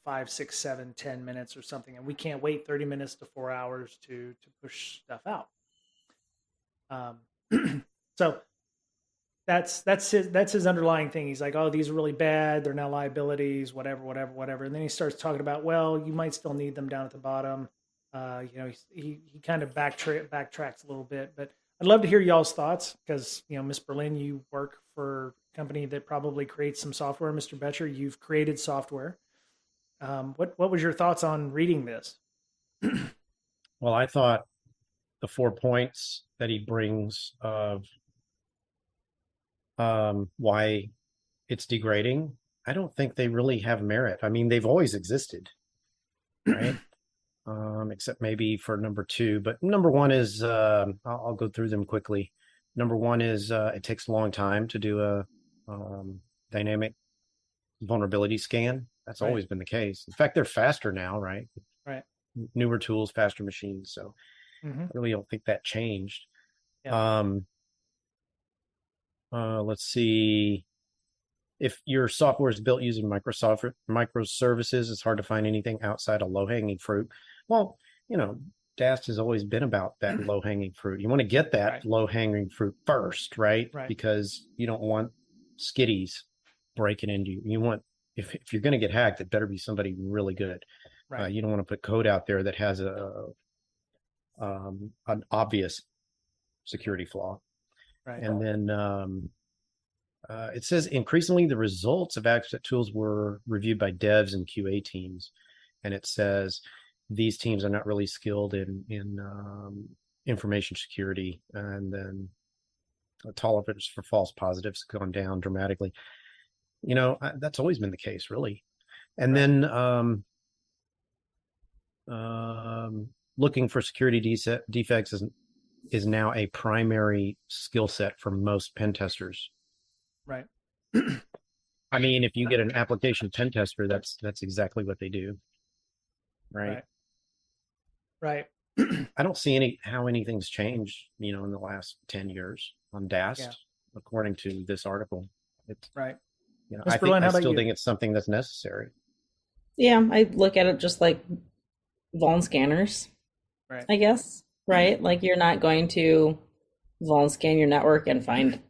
A: 5, 6, 7, 10 minutes or something. And we can't wait 30 minutes to 4 hours to push stuff out. So that's his underlying thing. He's like, oh, these are really bad. They're now liabilities, whatever. And then he starts talking about, well, you might still need them down at the bottom. He kind of backtracks a little bit, but I'd love to hear y'all's thoughts because, Ms. Berlin, you work for a company that probably creates some software. Mr. Boettcher, you've created software. What was your thoughts on reading this?
B: Well, I thought the 4 points that he brings of why it's degrading, I don't think they really have merit. I mean, they've always existed, right? Except maybe for number 2. But number 1 is, I'll go through them quickly. Number 1 is it takes a long time to do a dynamic vulnerability scan. That's always been the case. In fact, they're faster now, right?
A: Right.
B: Newer tools, faster machines. So I really don't think that changed. Yeah. Let's see. If your software is built using microservices, it's hard to find anything outside of low-hanging fruit. Well, DAST has always been about that low-hanging fruit. You want to get that low-hanging fruit first, right? Because you don't want skitties breaking into you. You want, if you're going to get hacked, it better be somebody really good. Right. You don't want to put code out there that has an obvious security flaw. Right. And then it says increasingly the results of access tools were reviewed by devs and QA teams. And it says these teams are not really skilled in information security. And then tolerance for false positives has gone down dramatically. That's always been the case, really. And then looking for security defects is now a primary skill set for most pen testers.
A: Right.
B: I mean, if you get an application pen tester, that's exactly what they do, right?
A: Right.
B: I don't see how anything's changed, in the last 10 years on
A: Yeah.
B: DAST, according to this article. It's,
A: Right.
B: I
A: Ms. Berlin, how about
B: still
A: you?
B: think it's something that's necessary.
C: Yeah, I look at it just like vuln scanners,
A: Right.
C: I guess, right? Like you're not going to vuln scan your network and find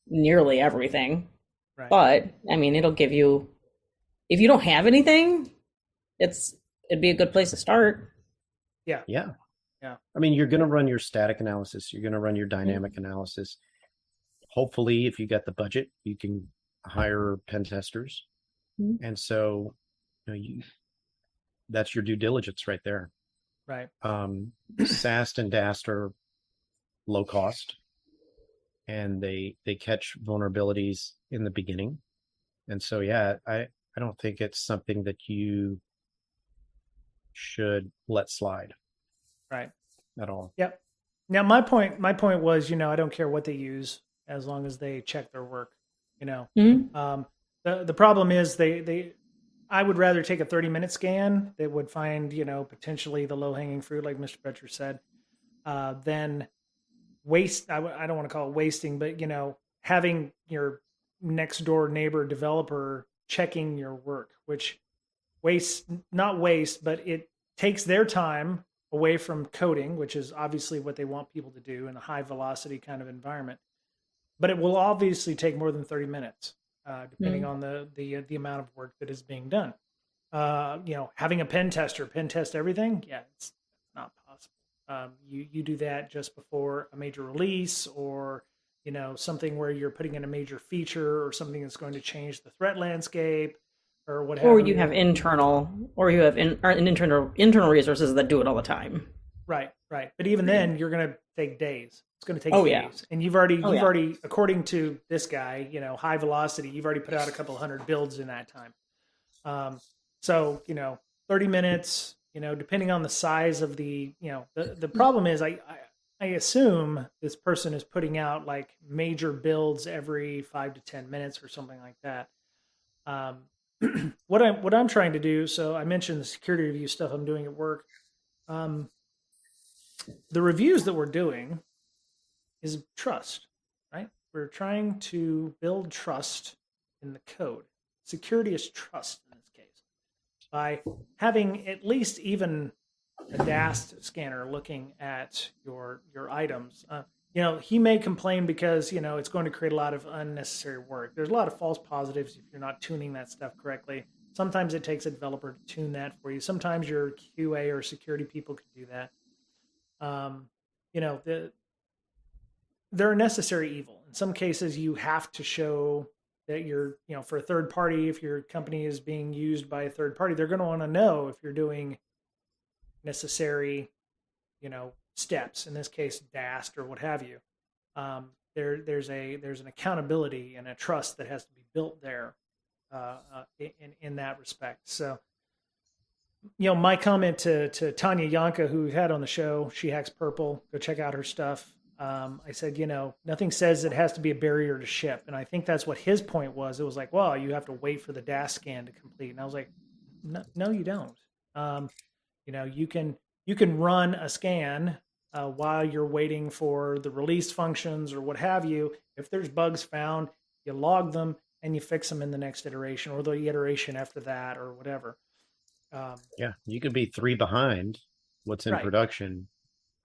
C: nearly everything.
A: Right.
C: But I mean, it'll give you, if you don't have anything, it'd be a good place to start.
A: Yeah.
B: Yeah.
A: Yeah.
B: I mean, you're going to run your static analysis. You're going to run your dynamic analysis. Hopefully, if you got the budget, you can hire pen testers.
C: Mhm.
B: And so, that's your due diligence right there.
A: Right.
B: SAST and DAST are low cost, and they catch vulnerabilities in the beginning. And so, yeah, I don't think it's something that you should let slide.
A: Right.
B: At all.
A: Yep. Now my point was, I don't care what they use as long as they check their work,
C: Mm-hmm.
A: The problem is I would rather take a 30-minute scan that would find, potentially the low hanging fruit, like Mr. Boettcher said, than waste. I don't want to call it wasting, but, having your next door neighbor developer checking your work, which not waste, but it takes their time away from coding, which is obviously what they want people to do in a high velocity kind of environment. But it will obviously take more than 30 minutes, depending on the amount of work that is being done. Having a pen test everything, yeah, it's not possible. You do that just before a major release, or something where you're putting in a major feature or something that's going to change the threat landscape, or what have
C: Or
A: you.
C: you have internal resources that do it all the time.
A: Right. But even then, you're going to take days. It's going to take days.
C: Yeah.
A: And you've already, according to this guy, high velocity, you've already put out a couple hundred builds in that time. So 30 minutes, depending on the size of the problem is I assume this person is putting out like major builds every 5 to 10 minutes or something like that. What I'm trying to do, so I mentioned the security review stuff I'm doing at work. The reviews that we're doing is trust, right? We're trying to build trust in the code. Security is trust in this case. By having at least even a DAST scanner looking at your items. He may complain because, it's going to create a lot of unnecessary work. There's a lot of false positives if you're not tuning that stuff correctly. Sometimes it takes a developer to tune that for you. Sometimes your QA or security people can do that. They're a necessary evil. In some cases, you have to show that you're, for a third party, if your company is being used by a third party, they're going to want to know if you're doing necessary, steps, in this case, DAST or what have you. There's an accountability and a trust that has to be built there in that respect. So, my comment to Tanya Yanka, who we had on the show, she hacks purple, go check out her stuff. I said, nothing says it has to be a barrier to ship. And I think that's what his point was. It was like, well, you have to wait for the DAST scan to complete. And I was like, no, you don't. You can run a scan while you're waiting for the release functions or what have you. If there's bugs found, you log them and you fix them in the next iteration or the iteration after that or whatever.
B: You could be 3 behind what's in production.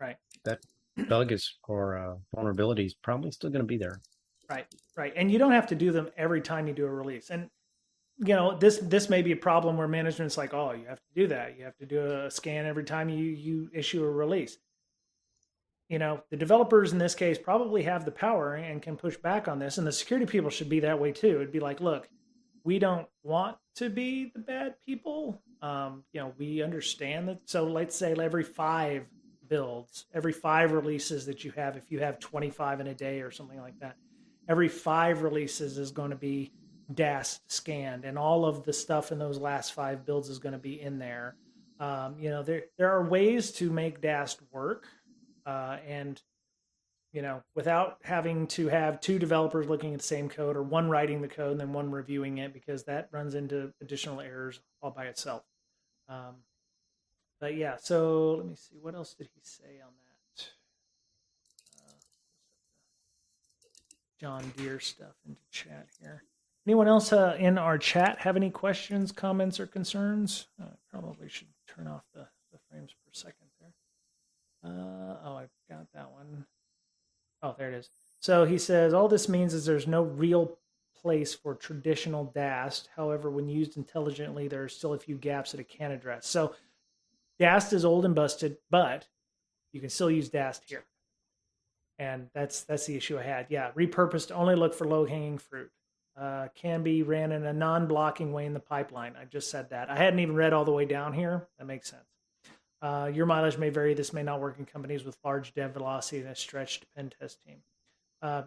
A: Right.
B: That bug is or vulnerability is probably still going to be there.
A: Right. And you don't have to do them every time you do a release. And this may be a problem where management's like, oh, you have to do that. You have to do a scan every time you issue a release. The developers in this case probably have the power and can push back on this. And the security people should be that way too. It'd be like, look, we don't want to be the bad people. We understand that. So let's say every 5 builds, every 5 releases that you have, if you have 25 in a day or something like that, every 5 releases is going to be DAST scanned, and all of the stuff in those last 5 builds is going to be in there. There are ways to make DAST work, and without having to have two developers looking at the same code, or one writing the code and then one reviewing it, because that runs into additional errors all by itself. But yeah, so let me see. What else did he say on that? John Deere stuff into chat here. Anyone else in our chat have any questions, comments, or concerns? Probably should turn off the frames per second there. Oh, I've got that one. Oh, there it is. So he says, all this means is there's no real place for traditional DAST. However, when used intelligently, there are still a few gaps that it can address. So DAST is old and busted, but you can still use DAST here. And that's the issue I had. Yeah, repurposed to only look for low-hanging fruit. Can be ran in a non-blocking way in the pipeline. I just said that. I hadn't even read all the way down here. That makes sense. Your mileage may vary. This may not work in companies with large dev velocity and a stretched pen test team.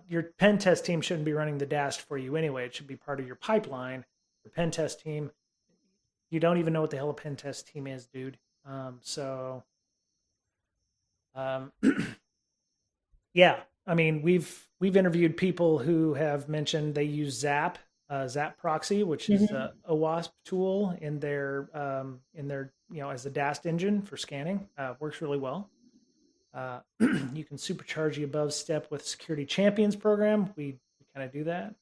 A: Your pen test team shouldn't be running the DAST for you anyway. It should be part of your pipeline. The pen test team, you don't even know what the hell a pen test team is, dude. Yeah, I mean, we've interviewed people who have mentioned they use Zap proxy, which is a OWASP tool in their as a DAST engine for scanning. Works really well. You can supercharge the above step with Security Champions program. We kind of do that.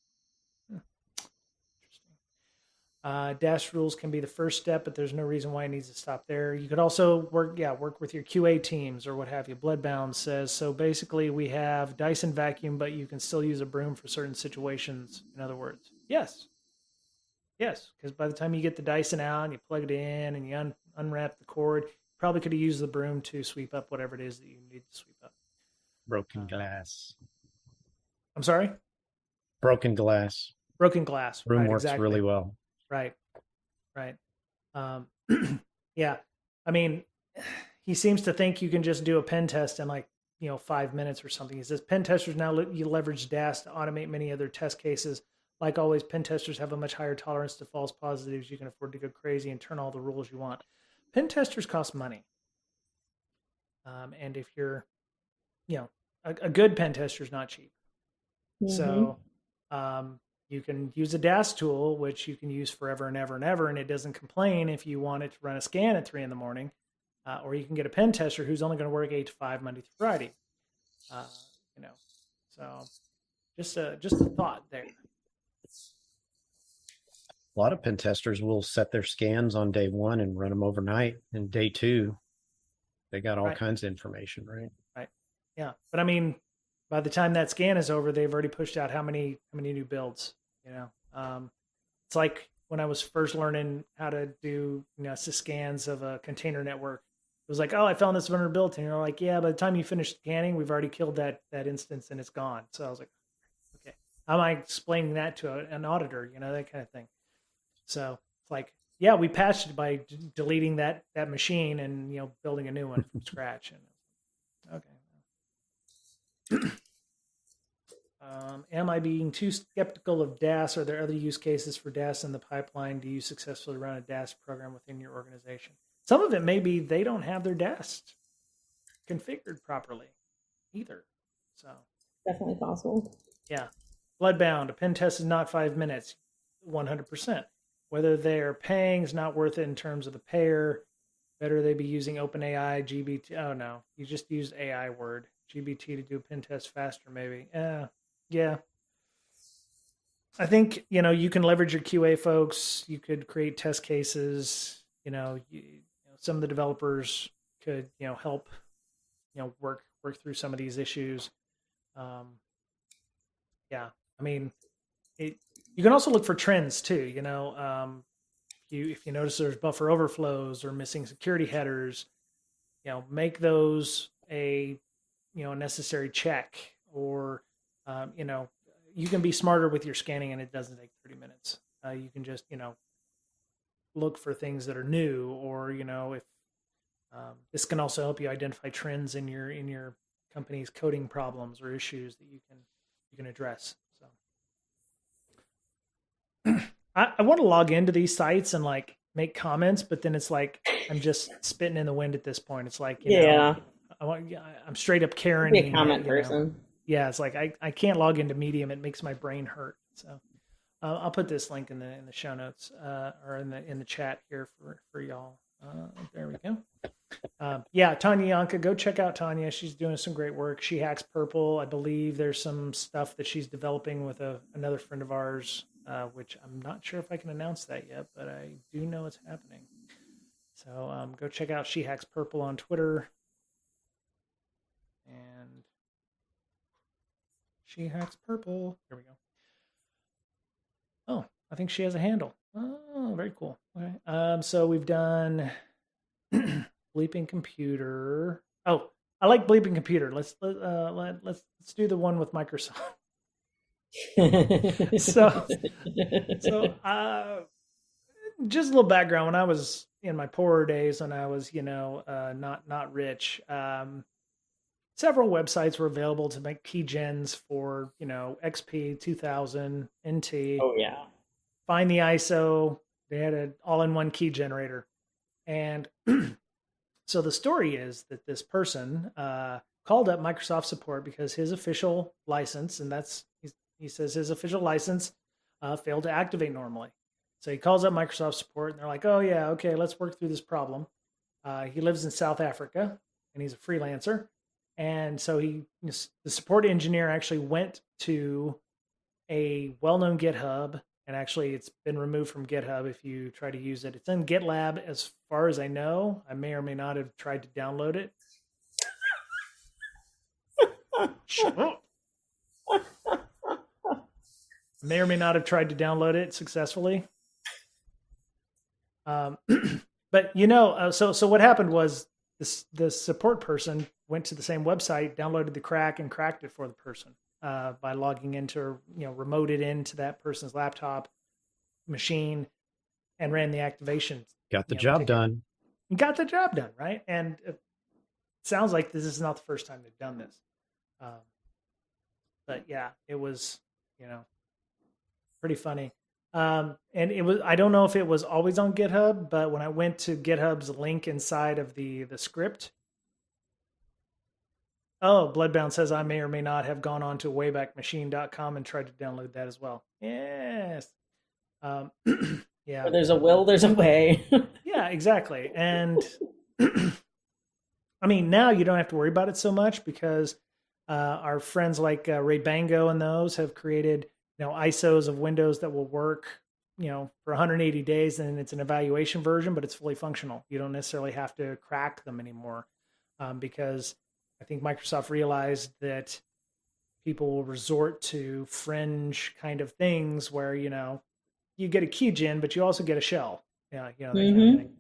A: DAST rules can be the first step, but there's no reason why it needs to stop there. You could also work with your QA teams or what have you. Bloodbound says, so basically we have Dyson vacuum, but you can still use a broom for certain situations. In other words, yes, because by the time you get the Dyson out and you plug it in and you unwrap the cord, you probably could have used the broom to sweep up whatever it is that you need to sweep up.
B: Broken glass.
A: I'm sorry?
B: Broken glass.
A: Broken glass.
B: Broom works really well.
A: Right. Yeah. I mean, he seems to think you can just do a pen test in 5 minutes or something. He says, pen testers now you leverage DAST to automate many other test cases. Like always, pen testers have a much higher tolerance to false positives. You can afford to go crazy and turn all the rules you want. Pen testers cost money. And if you're, a good pen tester is not cheap. So, you can use a DAST tool, which you can use forever and ever and ever, and it doesn't complain if you want it to run a scan at 3 a.m. Or you can get a pen tester who's only going to work 8 to 5 Monday through Friday. So just a thought there.
B: A lot of pen testers will set their scans on day 1 and run them overnight, and day 2, they got all kinds of information, right?
A: Right. Yeah, but I mean, by the time that scan is over, they've already pushed out how many new builds. It's like when I was first learning how to do scans of a container network. It was like, oh, I found this vulnerability, and you're like, yeah. By the time you finish scanning, we've already killed that instance and it's gone. So I was like, okay, how am I explaining that to an auditor? That kind of thing. So it's like, yeah, we patched it by deleting that machine and building a new one from scratch. And okay. Am I being too skeptical of DAST? Are there other use cases for DAST in the pipeline? Do you successfully run a DAST program within your organization? Some of it may be they don't have their DAST configured properly either. So
C: definitely possible.
A: Yeah. Bloodbound, a pen test is not 5 minutes, 100%. Whether they're paying is not worth it in terms of the payer. Better they be using OpenAI, GBT. Oh, no. You just use AI word. GBT to do a pen test faster, maybe. Yeah. I think, you can leverage your QA folks. You could create test cases. Some of the developers could, help, work through some of these issues. Yeah. I mean, you can also look for trends too, if you notice there's buffer overflows or missing security headers, make those a necessary check, or you can be smarter with your scanning and it doesn't take 30 minutes. You can just look for things that are new, or if this can also help you identify trends in your company's coding problems or issues that you can address. So I want to log into these sites and make comments, but then it's like I'm just spitting in the wind at this point. It's like I'm straight up Karen.
C: Be a comment person.
A: yeah, it's like I can't log into Medium. It makes my brain hurt. So I'll put this link in the show notes or in the chat here for y'all. There we go. Yeah, Tanya Yanka, go check out Tanya. She's doing some great work. She hacks purple. I believe there's some stuff that she's developing with another friend of ours, which I'm not sure if I can announce that yet, but I do know it's happening. So go check out She Hacks Purple on Twitter. And She Hacks Purple. There we go. Oh, I think she has a handle. Oh, very cool. Okay. So we've done Bleeping Computer. Oh, I like Bleeping Computer. Let's do the one with Microsoft. so just a little background. When I was in my poorer days, when I was not rich, several websites were available to make keygens for XP 2000 NT.
C: Oh yeah.
A: Find the ISO. They had an all-in-one key generator, and so the story is that this person called up Microsoft support because his official license, and he says his official license failed to activate normally. So he calls up Microsoft support, and they're like, "Oh yeah, okay, let's work through this problem." He lives in South Africa, and he's a freelancer, and so the support engineer actually went to a well-known GitHub. And actually, it's been removed from GitHub if you try to use it. It's in GitLab as far as I know. I may or may not have tried to download it. Shut up. May or may not have tried to download it successfully. But so what happened was the support person went to the same website, downloaded the crack, and cracked it for the person. By logging into, remoted into that person's laptop machine and ran the activation.
B: Got the job done.
A: Got the job done, right? And it sounds like this is not the first time they've done this. But yeah, it was, pretty funny. And it was, I don't know if it was always on GitHub, but when I went to GitHub's link inside of the script, oh, Bloodbound says I may or may not have gone on to waybackmachine.com and tried to download that as well. Yes. Yeah.
C: Where there's a will, there's a way.
A: Yeah, exactly. And I mean, now you don't have to worry about it so much because our friends like Ray Bango and those have created, ISOs of Windows that will work, for 180 days, and it's an evaluation version, but it's fully functional. You don't necessarily have to crack them anymore because I think Microsoft realized that people will resort to fringe kind of things where, you get a keygen, but you also get a shell. That kind of thing.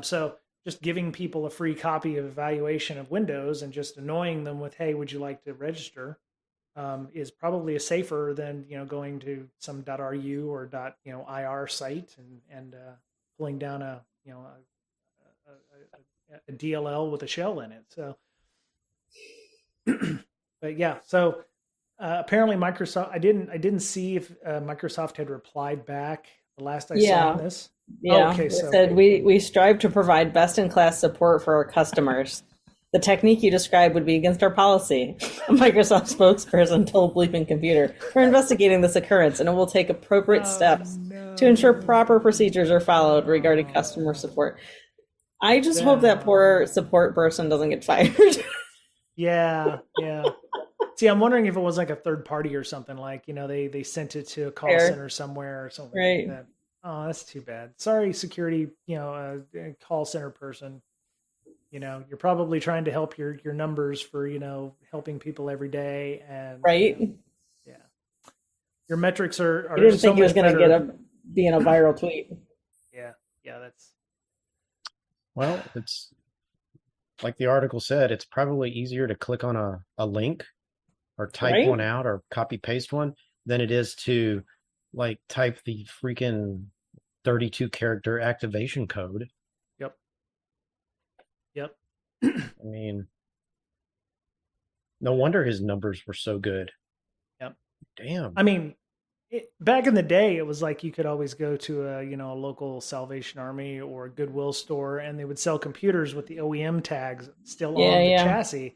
A: So just giving people a free copy of evaluation of Windows and just annoying them with, hey, would you like to register? Is probably safer than, going to some .ru or .ir site and pulling down a DLL with a shell in it. So, but yeah, so apparently Microsoft, I didn't see if Microsoft had replied back the last I saw on this.
C: Yeah,
A: okay,
C: so said we strive to provide best-in-class support for our customers. The technique you described would be against our policy. A Microsoft spokesperson told Bleeping Computer, "We're investigating this occurrence, and it will take appropriate steps to ensure proper procedures are followed regarding customer support." I just hope that poor support person doesn't get fired.
A: Yeah. See, I'm wondering if it was like a third party or something, like, they sent it to a call center somewhere or something like that. Oh, that's too bad. Sorry, security, call center person. You're probably trying to help your numbers for, helping people every day. And yeah. Your metrics are
C: I didn't
A: so
C: think he was
A: much
C: going
A: better.
C: to be in a viral tweet.
A: Yeah, that's.
B: Well, it's like the article said, it's probably easier to click on a link or type one out or copy paste one than it is to like type the freaking 32 character activation code.
A: Yep.
B: I mean, no wonder his numbers were so good.
A: Yep.
B: Damn.
A: I mean, back in the day, it was like you could always go to a local Salvation Army or a Goodwill store, and they would sell computers with the OEM tags still on the chassis,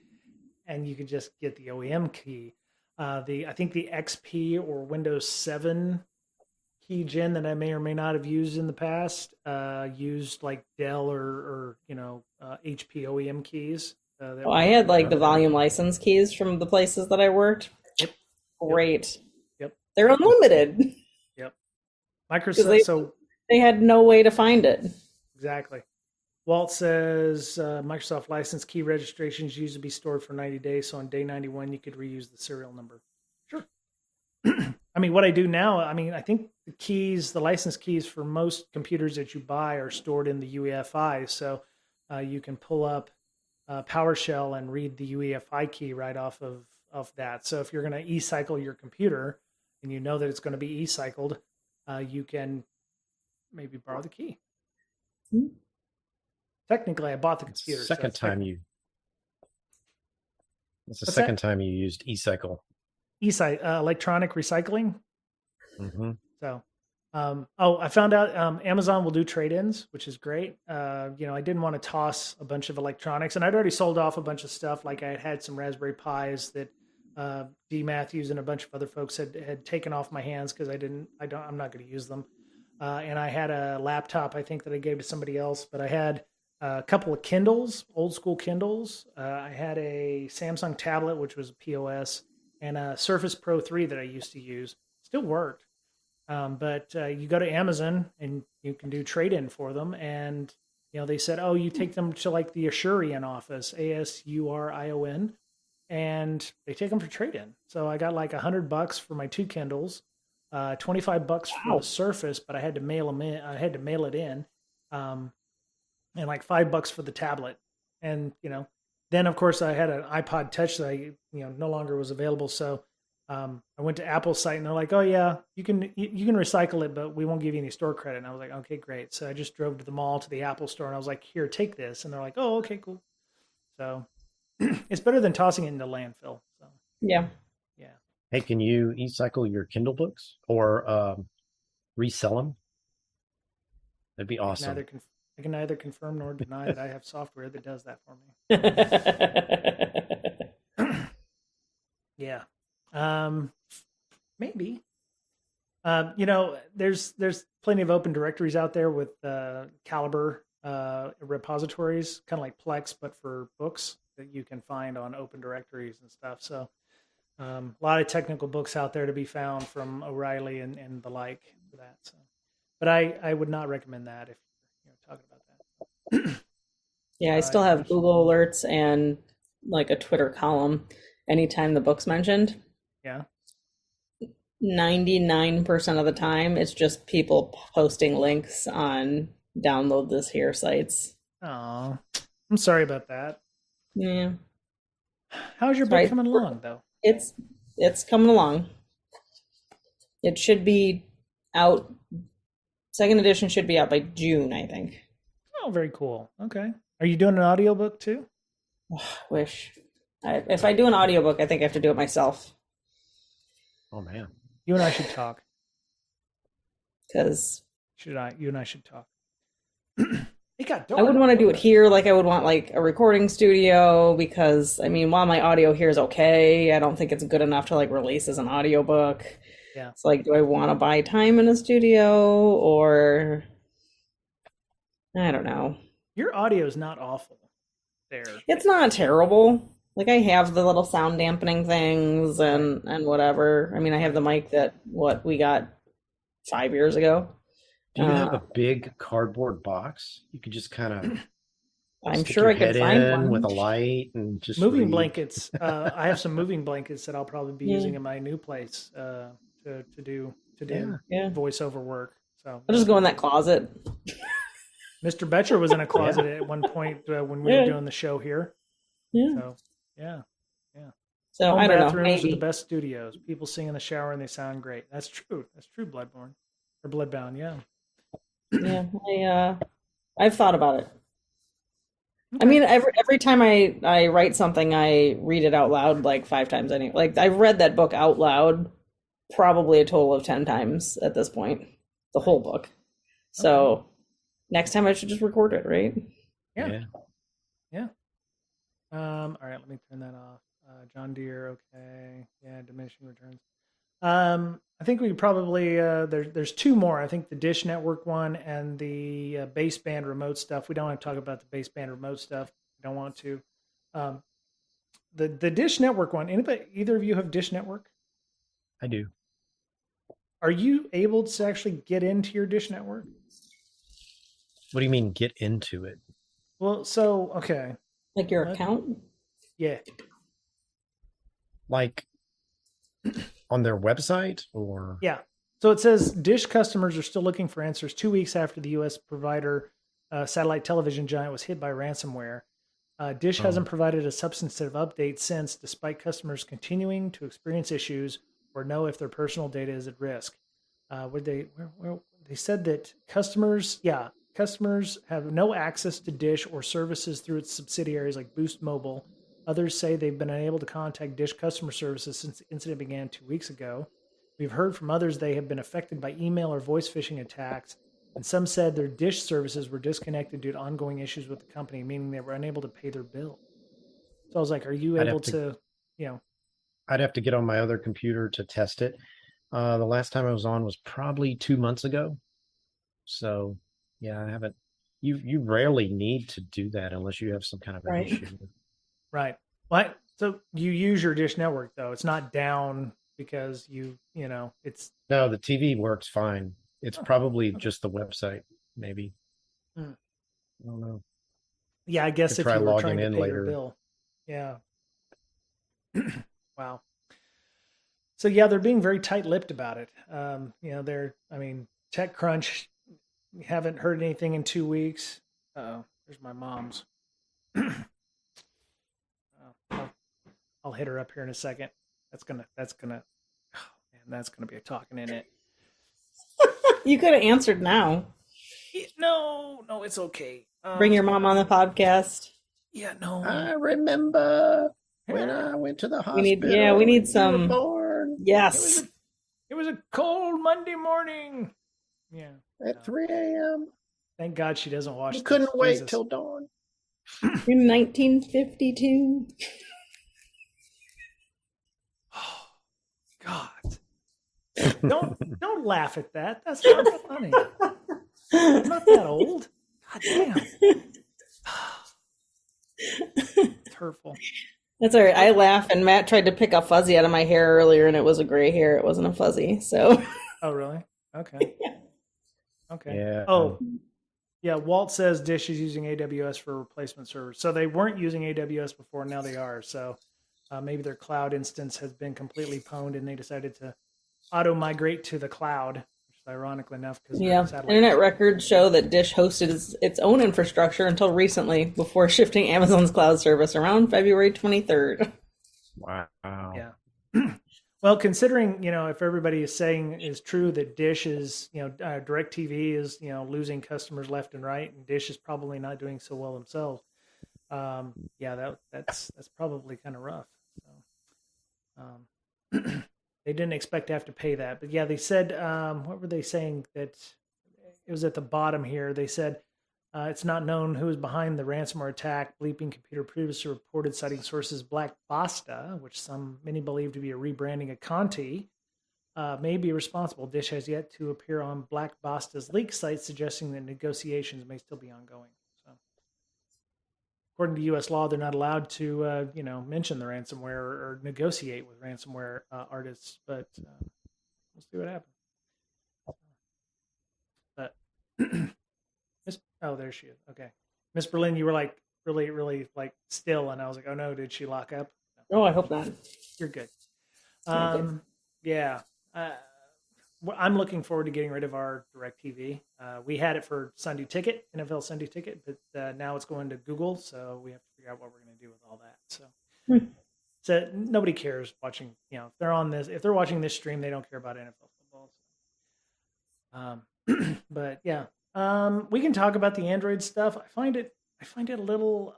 A: and you could just get the OEM key. I think the XP or Windows 7 key gen that I may or may not have used in the past used like Dell or HP OEM keys.
C: I had like the volume license keys from the places that I worked.
A: Yep.
C: Great.
A: Yep.
C: They're unlimited.
A: Yep. Microsoft.
C: They had no way to find it.
A: Exactly. Walt says Microsoft license key registrations used to be stored for 90 days. So on day 91, you could reuse the serial number. Sure. I mean, what I do now, I think the license keys for most computers that you buy are stored in the UEFI. So you can pull up PowerShell and read the UEFI key right off of that. So if you're going to e-cycle your computer and you know that it's going to be e-cycled, you can maybe borrow the key. Mm-hmm. Technically, I bought the computer.
B: It's the second time you used e-cycle.
A: Electronic recycling.
B: Mm-hmm.
A: So, I found out Amazon will do trade-ins, which is great. I didn't want to toss a bunch of electronics, and I'd already sold off a bunch of stuff. Like I had some Raspberry Pis that D. Matthews and a bunch of other folks had taken off my hands because I'm not going to use them. And I had a laptop, I think, that I gave to somebody else, but I had a couple of Kindles, old school Kindles. I had a Samsung tablet, which was a POS, and a Surface Pro 3 that I used to use. Still worked. But you go to Amazon and you can do trade-in for them. And, they said, oh, you take them to like the Asurion office, ASURION, and they take them for trade-in. So I got like $100 for my 2 Kindles, $25 for the Surface, but I had to mail them in. I had to mail it in. And like $5 for the tablet. And, then of course I had an iPod Touch that I, no longer was available. So I went to Apple's site and they're like, oh yeah, you can recycle it, but we won't give you any store credit. And I was like, okay, great. So I just drove to the mall to the Apple store and I was like, here, take this. And they're like, oh, okay, cool. So it's better than tossing it into landfill. So
C: yeah.
B: Hey, can you e-cycle your Kindle books or resell them? That'd be awesome.
A: I can neither confirm nor deny that I have software that does that for me. Yeah. Maybe. There's plenty of open directories out there with Caliber repositories, kind of like Plex, but for books that you can find on open directories and stuff. So a lot of technical books out there to be found from O'Reilly and the like for that. So, but I would not recommend that if you're talking about that.
C: Yeah, I still have Google alerts and like a Twitter column anytime the book's mentioned.
A: Yeah.
C: 99% of the time, it's just people posting links on download this here sites.
A: Oh, I'm sorry about that.
C: Yeah.
A: How's your book coming along, though?
C: It's coming along. It should be out. Second edition should be out by June, I think.
A: Oh, very cool. Okay. Are you doing an audiobook too?
C: Wish. If I do an audiobook, I think I have to do it myself.
B: Oh man.
A: You and I should talk.
C: Because
A: you and I should talk. It got dark.
C: I wouldn't want to do it here like I would want like a recording studio, because while my audio here is okay, I don't think it's good enough to like release as an audiobook.
A: Yeah.
C: It's like, do I want to buy time in a studio, or I don't know.
A: Your audio is not awful there.
C: It's not terrible. Like I have the little sound dampening things and whatever. I have the mic that we got 5 years ago.
B: Do you have a big cardboard box? You could just kind of
C: I'm sure I could find one
B: with a light and just
A: moving blankets. I have some moving blankets that I'll probably be using in my new place to do voiceover work. So
C: I'll just go in that closet.
A: Mr. Boettcher was in a closet at one point when we were doing the show here.
C: Yeah.
A: So yeah.
C: So
A: home
C: I don't know.
A: Bathrooms are the best studios. People sing in the shower and they sound great. That's true. That's true. Bloodborne or Bloodbound. Yeah.
C: Yeah. I've thought about it. Okay. Every time I write something, I read it out loud like 5 times. Like I've read that book out loud probably a total of 10 times at this point. The whole book. So next time I should just record it, right?
A: Yeah. All right, let me turn that off. John Deere. Okay. Yeah. Diminishing returns. I think we probably there's two more. I think the Dish Network one and the baseband remote stuff. We don't want to talk about the baseband remote stuff. We don't want to. Um, the Dish Network one. Either of you have Dish Network?
B: I do.
A: Are you able to actually get into your Dish Network?
B: What do you mean get into it?
A: Well, so okay.
C: Like your account?
A: Yeah.
B: Like on their website or?
A: Yeah. So it says Dish customers are still looking for answers 2 weeks after the U.S. provider satellite television giant was hit by ransomware. Dish hasn't provided a substantive update since, despite customers continuing to experience issues or know if their personal data is at risk. They said that customers have no access to Dish or services through its subsidiaries like Boost Mobile. Others say they've been unable to contact Dish customer services since the incident began 2 weeks ago. We've heard from others they have been affected by email or voice phishing attacks, and some said their Dish services were disconnected due to ongoing issues with the company, meaning they were unable to pay their bill. So I was like, are you able to,
B: I'd have to get on my other computer to test it. The last time I was on was probably 2 months ago. So yeah, I haven't. You rarely need to do that unless you have some kind of an issue.
A: Right. What? So you use your Dish Network though. It's not down because it's.
B: No, the TV works fine. It's probably just the website, maybe. I don't know.
A: Yeah, I guess if
B: try
A: you were
B: logging
A: trying to
B: in
A: pay
B: later.
A: your bill. Yeah. Wow. So yeah, they're being very tight-lipped about it. TechCrunch, haven't heard anything in 2 weeks. There's my mom's. I'll hit her up here in a second. That's gonna be a talking in it.
C: You could have answered now.
A: No, it's okay.
C: Bring your mom on the podcast.
A: Yeah, no.
B: I remember when I went to the hospital.
C: We need some.
B: Born.
C: Yes.
A: It was a cold Monday morning. Yeah.
B: At 3 a.m.
A: Thank God she doesn't watch.
B: You couldn't wait till dawn.
C: In 1952.
A: Oh, God. Don't laugh at that. That's not funny. I'm not that old. God damn. It's hurtful.
C: That's all right. I laugh, and Matt tried to pick a fuzzy out of my hair earlier, and it was a gray hair. It wasn't a fuzzy. So.
A: Oh, really? Okay.
C: Yeah.
A: Okay.
B: Yeah.
A: Oh, yeah. Walt says Dish is using AWS for replacement servers. So they weren't using AWS before. Now they are. So maybe their cloud instance has been completely pwned, and they decided to auto migrate to the cloud, which is ironic enough because
C: Internet records show that Dish hosted its own infrastructure until recently, before shifting Amazon's cloud service around February 23rd.
B: Wow.
A: Yeah. Well, considering, if everybody is saying is true that Dish is, DirecTV is, losing customers left and right, and Dish is probably not doing so well themselves. That's probably kind of rough. So, they didn't expect to have to pay that, but yeah, they said, what were they saying? That it was at the bottom here. They said, it's not known who is behind the ransomware attack. Bleeping Computer previously reported, citing sources Black Basta, which many believe to be a rebranding of Conti, may be responsible. Dish has yet to appear on Black Basta's leak site, suggesting that negotiations may still be ongoing. So, according to U.S. law, they're not allowed to, mention the ransomware or negotiate with ransomware artists. But we'll see what happens. But. Oh, there she is. Okay. Miss Berlin, you were like really, really like still. And I was like, oh no, did she lock up?
C: No. Oh, I hope not.
A: You're good. Yeah. I'm looking forward to getting rid of our DirecTV. We had it for Sunday Ticket, NFL Sunday Ticket, but now it's going to Google. So we have to figure out what we're going to do with all that. So nobody cares watching, if they're watching this stream, they don't care about NFL football. So. But yeah. We can talk about the Android stuff. I find it a little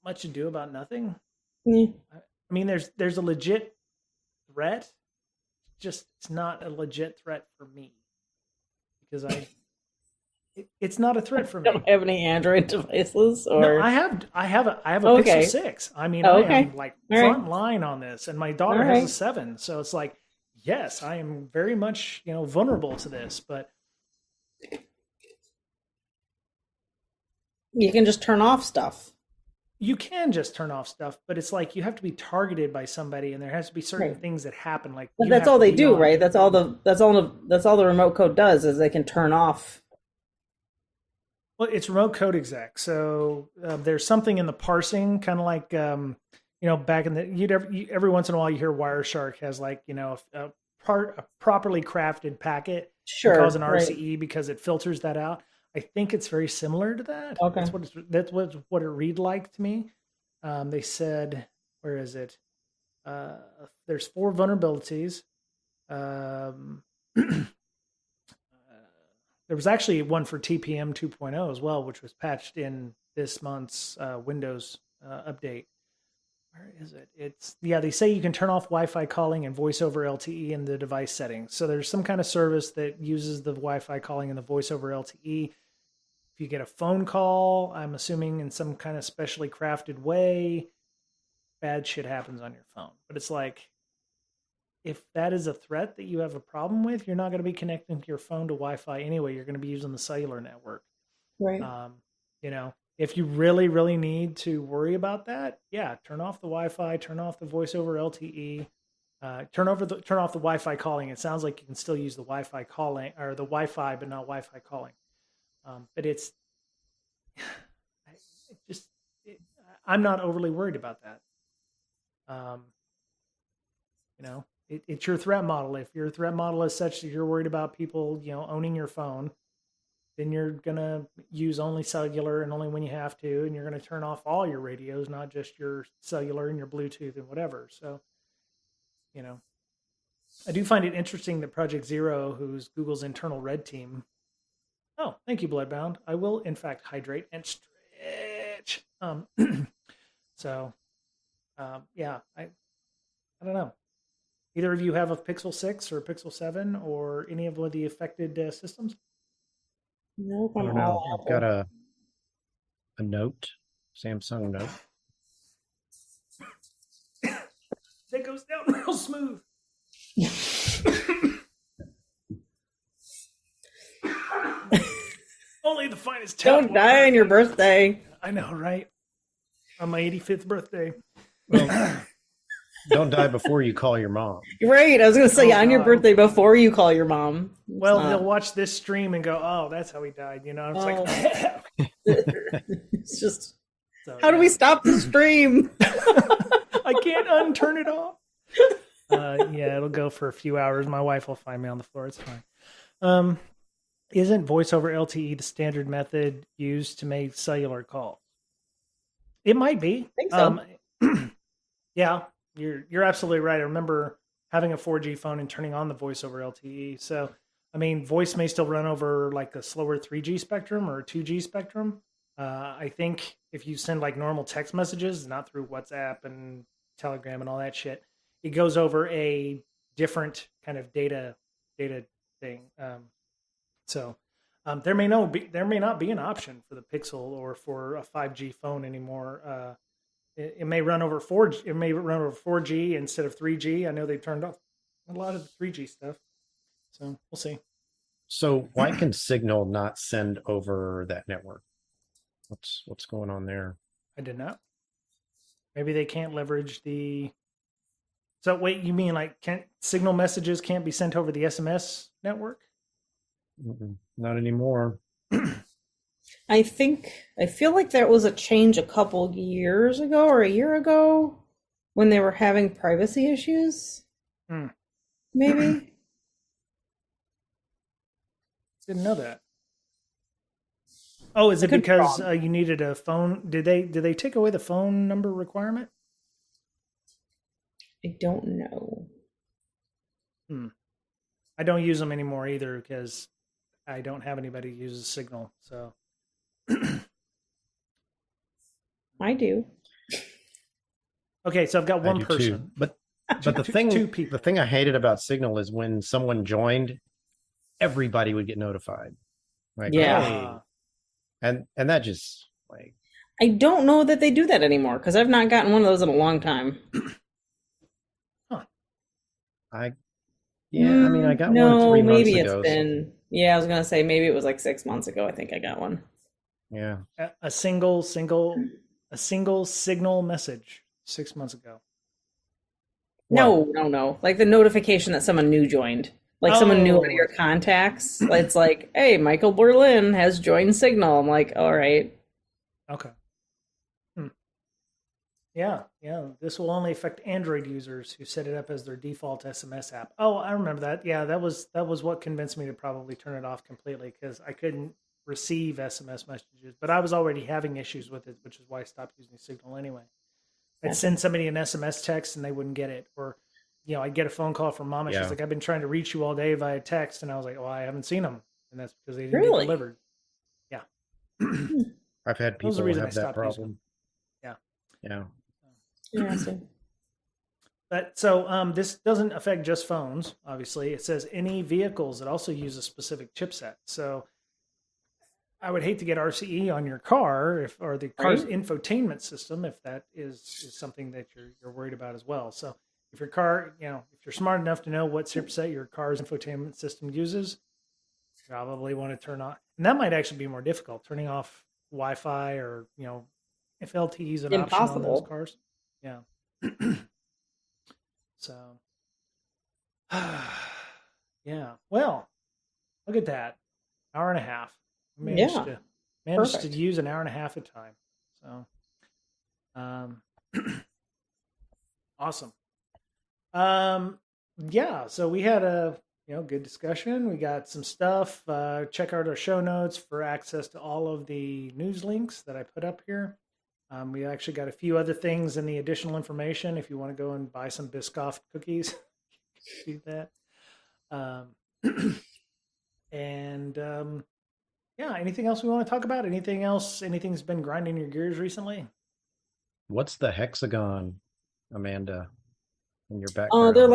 A: much ado about nothing.
C: Mm.
A: I mean, there's a legit threat. Just it's not a legit threat for me because It's not a threat for
C: I
A: me.
C: don't have any Android devices,
A: No,
C: or
A: I have a
C: Okay.
A: Pixel 6. I mean,
C: Oh,
A: I
C: okay.
A: am like
C: All right.
A: front line on this, and my daughter
C: All
A: has a
C: right.
A: 7. So it's like, yes, I am very much, vulnerable to this, but
C: You can just turn off stuff.
A: you can just turn off stuff, but it's like you have to be targeted by somebody, and there has to be certain
C: Right.
A: things that happen. Like
C: But
A: you
C: that's
A: have
C: all
A: to
C: they
A: be
C: do,
A: on-
C: right? That's all the remote code does is they can turn off.
A: Well, it's remote code exec. So there's something in the parsing, kind of like back in the every once in a while you hear Wireshark has like a properly crafted packet
C: Sure.
A: that calls an
C: right.
A: RCE because it filters that out. I think it's very similar to that.
C: Okay.
A: That's what it read like to me. They said, where is it? There's 4 vulnerabilities. There was actually one for TPM 2.0 as well, which was patched in this month's Windows update. Where is it? They say you can turn off Wi-Fi calling and voice over LTE in the device settings. So there's some kind of service that uses the Wi-Fi calling and the voice over LTE. If you get a phone call, I'm assuming in some kind of specially crafted way, bad shit happens on your phone. But it's like, if that is a threat that you have a problem with, you're not going to be connecting your phone to Wi-Fi anyway. You're going to be using the cellular network.
C: Right.
A: If you really, really need to worry about that, yeah, turn off the Wi-Fi, turn off the voice over LTE, turn off the Wi-Fi calling. It sounds like you can still use the Wi-Fi calling or the Wi-Fi, but not Wi-Fi calling. But I'm not overly worried about that. It's your threat model. If your threat model is such that you're worried about people, owning your phone, then you're going to use only cellular and only when you have to, and you're going to turn off all your radios, not just your cellular and your Bluetooth and whatever. So, I do find it interesting that Project Zero, who's Google's internal red team. Oh, thank you, Bloodbound. I will, in fact, hydrate and stretch. Yeah, I don't know. Either of you have a Pixel 6 or a Pixel 7 or any of the affected systems?
C: Nope,
B: I
C: I'm
B: don't know.
C: all
B: I've got a Note, Samsung Note.
A: That goes down real smooth. Only the finest talent.
C: Don't die on your birthday.
A: I know, right? On my 85th birthday.
B: Well, don't die before you call your mom.
C: Right. I was going to say on your
A: God.
C: birthday before you call your mom.
A: Well, they'll watch this stream and go, "Oh, that's how he died." I'm just like,
C: it's just,
A: so,
C: how do we stop the stream?
A: I can't unturn it off. Yeah, it'll go for a few hours. My wife will find me on the floor. It's fine. Isn't voice over LTE the standard method used to make cellular calls? It might be.
C: I think so.
A: Yeah, you're absolutely right. I remember having a 4G phone and turning on the voice over LTE. So, I mean, voice may still run over like a slower 3G spectrum or a 2G spectrum. I think if you send like normal text messages, not through WhatsApp and Telegram and all that shit, it goes over a different kind of data thing. So there may not be an option for the Pixel or for a 5G phone anymore. It may run over 4G. It may run over 4G instead of 3G. I know they turned off a lot of the 3G stuff, so we'll see.
B: So why can Signal not send over that network? What's going on there?
A: I did not. Maybe they can't leverage the. So wait, you mean like can't Signal messages can't be sent over the SMS network?
B: Not anymore.
C: I feel like there was a change a couple years ago or a year ago when they were having privacy issues. Maybe.
A: Didn't know that. Oh, is it because you needed a phone? Did they take away the phone number requirement?
C: I don't know.
A: I don't use them anymore either because I don't have anybody who uses Signal. So
C: I do.
A: Okay, so I've got one
B: I do
A: person.
B: too. But the thing I hated about Signal is when someone joined, everybody would get notified. Like,
C: Yeah.
B: hey, and that just like
C: I don't know that they do that anymore because I've not gotten one of those in a long time.
B: I yeah, I mean, I got one
C: No,
B: 3 months
C: maybe it's
B: ago.
C: been, yeah, I was gonna say maybe it was like 6 months ago. I think I got one.
B: Yeah.
A: A single signal message 6 months ago.
C: No, no. Like the notification that someone new joined. Like someone new out of your contacts. It's like, hey, Michael Berlin has joined Signal. I'm like, all right.
A: Okay. Yeah. This will only affect Android users who set it up as their default SMS app. Oh, I remember that. Yeah, that was what convinced me to probably turn it off completely because I couldn't receive SMS messages, but I was already having issues with it, which is why I stopped using Signal anyway. I'd send somebody an SMS text and they wouldn't get it, or I'd get a phone call from mom and she's like, "I've been trying to reach you all day via text," and I was like, "Well, I haven't seen them," and that's because they didn't get delivered. Yeah.
B: I've had people have that problem. Yeah.
C: Interesting.
A: But so this doesn't affect just phones, obviously. It says any vehicles that also use a specific chipset. So I would hate to get RCE on your car or the car's infotainment system if that is something that you're worried about as well. So if your car, if you're smart enough to know what chipset your car's infotainment system uses, you probably want to turn on. And that might actually be more difficult, turning off Wi-Fi or, if LTE is an option on those cars. Yeah. So, yeah. Well, look at that. Hour and a half. Managed to use an hour and a half of time. So, awesome. Yeah. So we had a good discussion. We got some stuff. Check out our show notes for access to all of the news links that I put up here. We actually got a few other things in the additional information. If you want to go and buy some Biscoff cookies, do that. Yeah, anything else we want to talk about? Anything else? Anything's been grinding your gears recently?
B: What's the hexagon, Amanda, in your background?
C: Oh, they're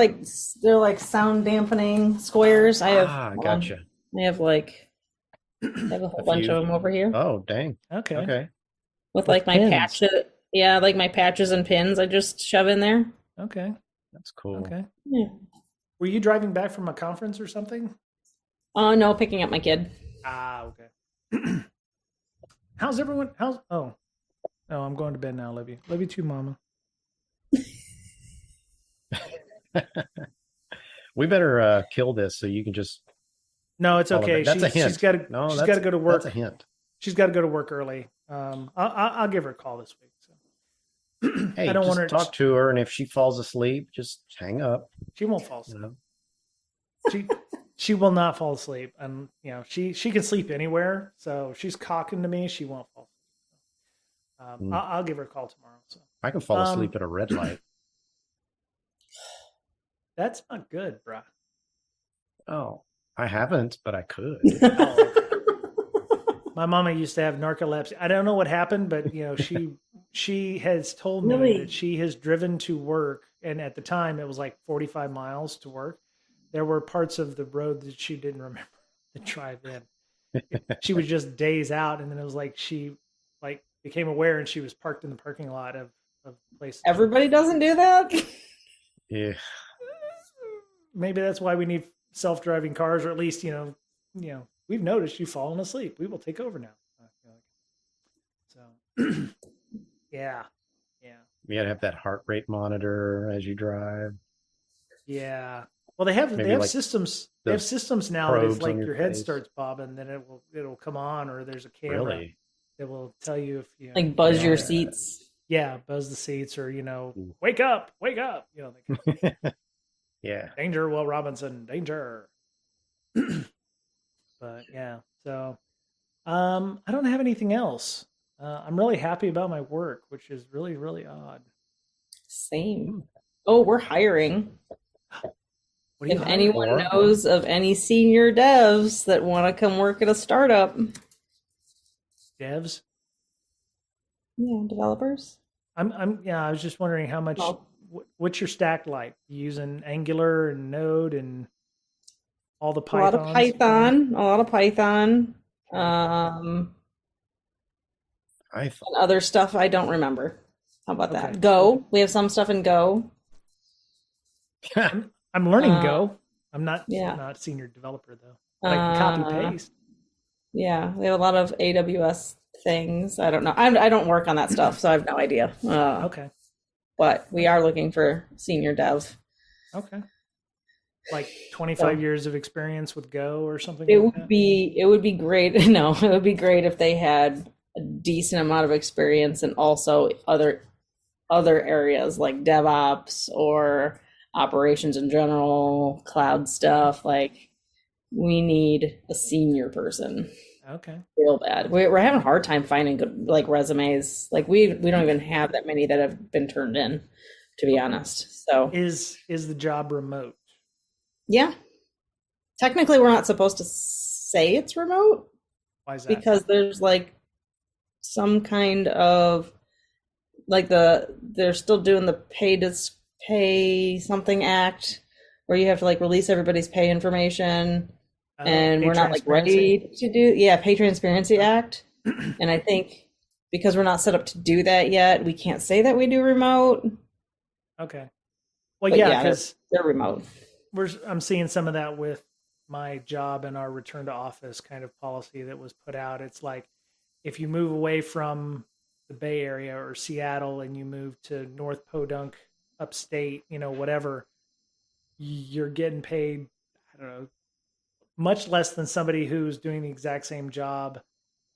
C: like sound dampening squares.
B: Gotcha.
C: I have a whole bunch of them over here.
B: Oh, dang.
A: Okay.
C: With like my patches. Yeah, like my patches and pins I just shove in there.
A: Okay.
B: That's cool.
A: Okay.
C: Yeah.
A: Were you driving back from a conference or something?
C: Oh, no, picking up my kid.
A: Okay. How's everyone? Oh, I'm going to bed now, Love you. Love you too, Mama.
B: We better kill this so you can just.
A: No, it's okay.
B: That's a hint.
A: She's got to go to work.
B: That's a hint.
A: She's got to go to work early. I'll give her a call this week. So.
B: Hey,
A: I don't want her
B: to talk to her, and if she falls asleep, just hang up.
A: She won't fall asleep. She will not fall asleep, and she can sleep anywhere. So if she's talking to me, she won't fall asleep. I'll give her a call tomorrow. So
B: I can fall asleep at a red light.
A: That's not good, bro.
B: Oh, I haven't, but I could.
A: My mama used to have narcolepsy. I don't know what happened, but she has told me that she has driven to work, and at the time it was like 45 miles to work. There were parts of the road that she didn't remember to drive in. She was just days out, and then it was like she became aware, and she was parked in the parking lot of places.
C: Everybody doesn't do that.
B: Yeah.
A: Maybe that's why we need self-driving cars, or at least we've noticed you've fallen asleep. We will take over now. So, yeah.
B: You gotta have that heart rate monitor as you drive.
A: Yeah. Well, they have systems. They have systems now that if your head starts bobbing, then it'll come on, or there's a camera that will tell you if you
C: buzz your seats.
A: Yeah, buzz the seats, or wake up.
B: Yeah.
A: Danger, Will Robinson, danger. But yeah, so I don't have anything else. I'm really happy about my work, which is really, really odd.
C: Same. Oh, we're hiring. If anyone knows of any senior devs that want to come work at a startup.
A: Devs?
C: Yeah, developers.
A: I was just wondering how much. What's your stack like? You using Angular and Node and all the Pythons?
C: A lot of Python. Um,
B: I
C: and other stuff I don't remember. How about
A: Okay.
C: that? Go. We have some stuff in Go.
B: thought.
A: I'm learning
C: Uh,
A: Go. I'm not
C: yeah.
A: not senior developer though, but I can copy paste.
C: Yeah. We have a lot of AWS things. I don't know. I don't work on that stuff, so I have no idea.
A: Okay.
C: But we are looking for senior dev.
A: Okay. Like 25
C: So
A: years of experience with Go or something
C: it
A: like
C: would
A: that.
C: be great. No, it would be great if they had a decent amount of experience and also other areas like DevOps or operations in general, cloud stuff. Like we need a senior person
A: Okay.
C: real bad. We're having a hard time finding good like resumes. Like we don't even have that many that have been turned in, to be honest. So
A: Is the job remote?
C: yeah, technically we're not supposed to say it's remote
A: Why is that?
C: because there's like some kind of like they're still doing the pay something act where you have to like release everybody's pay information and
A: Pay
C: we're not like
A: transparency?
C: ready to do pay transparency act, and I think because we're not set up to do that yet we can't say that we do remote,
A: Okay. Well,
C: but
A: yeah,
C: yeah,
A: because
C: they're remote.
A: I'm seeing some of that with my job and our return to office kind of policy that was put out. It's like if you move away from the Bay Area or Seattle and you move to North Podunk, upstate, whatever, you're getting paid, I don't know, much less than somebody who's doing the exact same job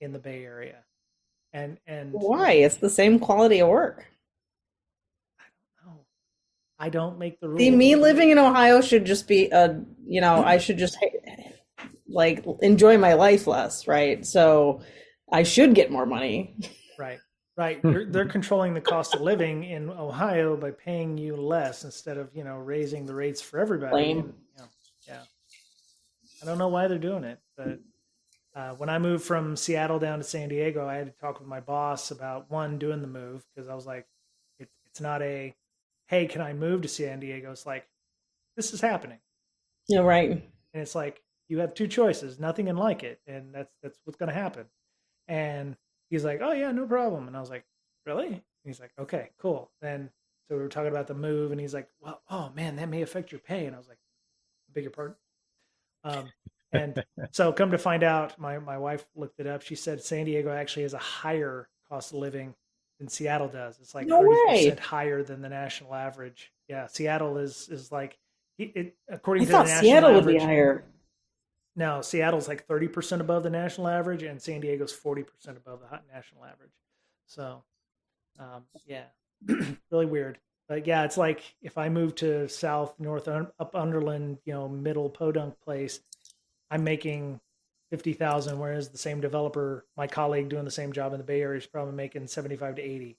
A: in the Bay Area. And
C: Why? It's the same quality of work.
A: oh, I don't make the
C: See,
A: rules.
C: me living in Ohio should just be I should just like enjoy my life less, right? So I should get more money.
A: Right. Right. They're controlling the cost of living in Ohio by paying you less instead of, raising the rates for everybody. And,
C: Lame.
A: yeah. I don't know why they're doing it, but when I moved from Seattle down to San Diego, I had to talk with my boss about one, doing the move, because I was like, it's not a, hey, can I move to San Diego? It's like, this is happening.
C: Yeah, right.
A: And it's like, you have two choices, nothing and like it. And that's what's going to happen. And he's like, oh, yeah, no problem. And I was like, really? And he's like, okay, cool. Then, so we were talking about the move, and he's like, well, oh, man, that may affect your pay. And I was like, I beg your pardon? And so come to find out, my wife looked it up. She said San Diego actually has a higher cost of living than Seattle does. It's like
C: No
A: 30%
C: way.
A: higher than the national average. Yeah, Seattle is like
C: I
A: according to the
C: thought
A: national
C: Seattle would be
A: average.
C: higher.
A: No, Seattle's like 30% above the national average, and San Diego's 40% above the national average. So, yeah, really weird. But yeah, it's like if I move to South North up Underland, middle Podunk place, I'm making 50,000, whereas the same developer, my colleague doing the same job in the Bay Area, is probably making 75 to 80,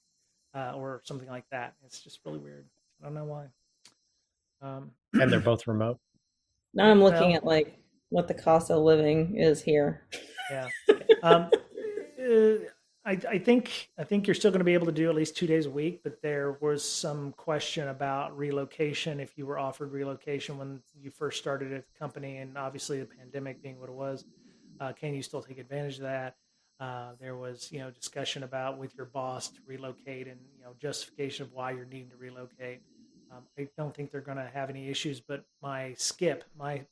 A: or something like that. It's just really weird. I don't know why.
B: And they're both remote.
C: Now I'm looking
A: Well,
C: at like what the cost of living is here.
A: yeah. Um, I think you're still going to be able to do at least 2 days a week, but there was some question about relocation if you were offered relocation when you first started at the company, and obviously the pandemic being what it was, can you still take advantage of that? There was discussion about with your boss to relocate and justification of why you're needing to relocate. I don't think they're going to have any issues, but my skip, my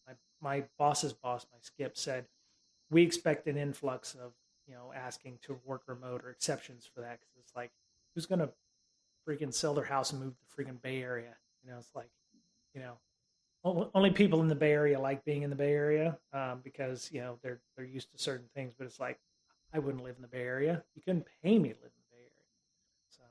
A: boss's boss, my skip said we expect an influx of asking to work remote or exceptions for that, because it's like, who's gonna freaking sell their house and move to the freaking Bay Area? It's like, only people in the Bay Area like being in the Bay Area, because they're used to certain things. But it's like, I wouldn't live in the Bay Area. You couldn't pay me to live in the Bay Area. So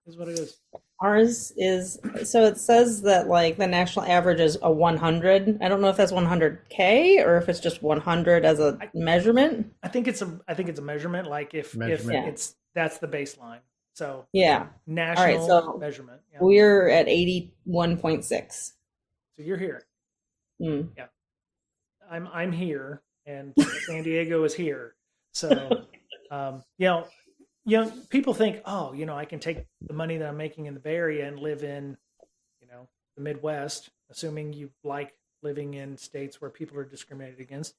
A: is what it is.
C: Ours is so it says that like the national average is a 100. I don't know if that's 100K or if it's just 100 as a measurement.
A: I think it's a measurement. Like if
B: Measurement.
C: Yeah.
A: that's the baseline. So
C: Yeah.
A: national
C: so
A: measurement. Yeah.
C: We're at 81.6.
A: So you're here.
C: Hmm.
A: Yeah. I'm here, and San Diego is here. So, people think, oh, I can take the money that I'm making in the Bay Area and live in, the Midwest, assuming you like living in states where people are discriminated against.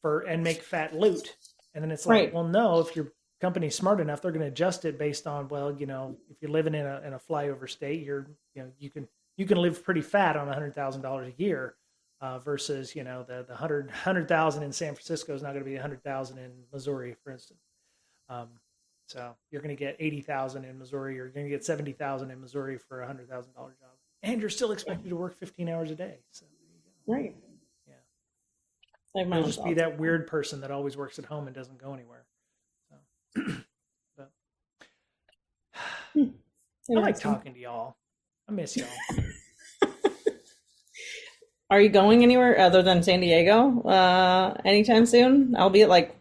A: and make fat loot. And then it's like,
C: Right.
A: well, no, if your company's smart enough, they're going to adjust it based on, well, you know, if you're living in a flyover state, you can live pretty fat on $100,000 a year, versus, you know, the 100,000 in San Francisco is not going to be 100,000 in Missouri, for instance. So you're going to get 80,000 in Missouri, or you're going to get 70,000 in Missouri for a $100,000 job, and you're still expected to work 15 hours a day. So
C: Right.
A: yeah,
C: I have my
A: you'll
C: own
A: just be
C: thoughts.
A: that weird person that always works at home and doesn't go anywhere. So, but I like talking to y'all. I miss y'all.
C: Are you going anywhere other than San Diego anytime soon? I'll be at like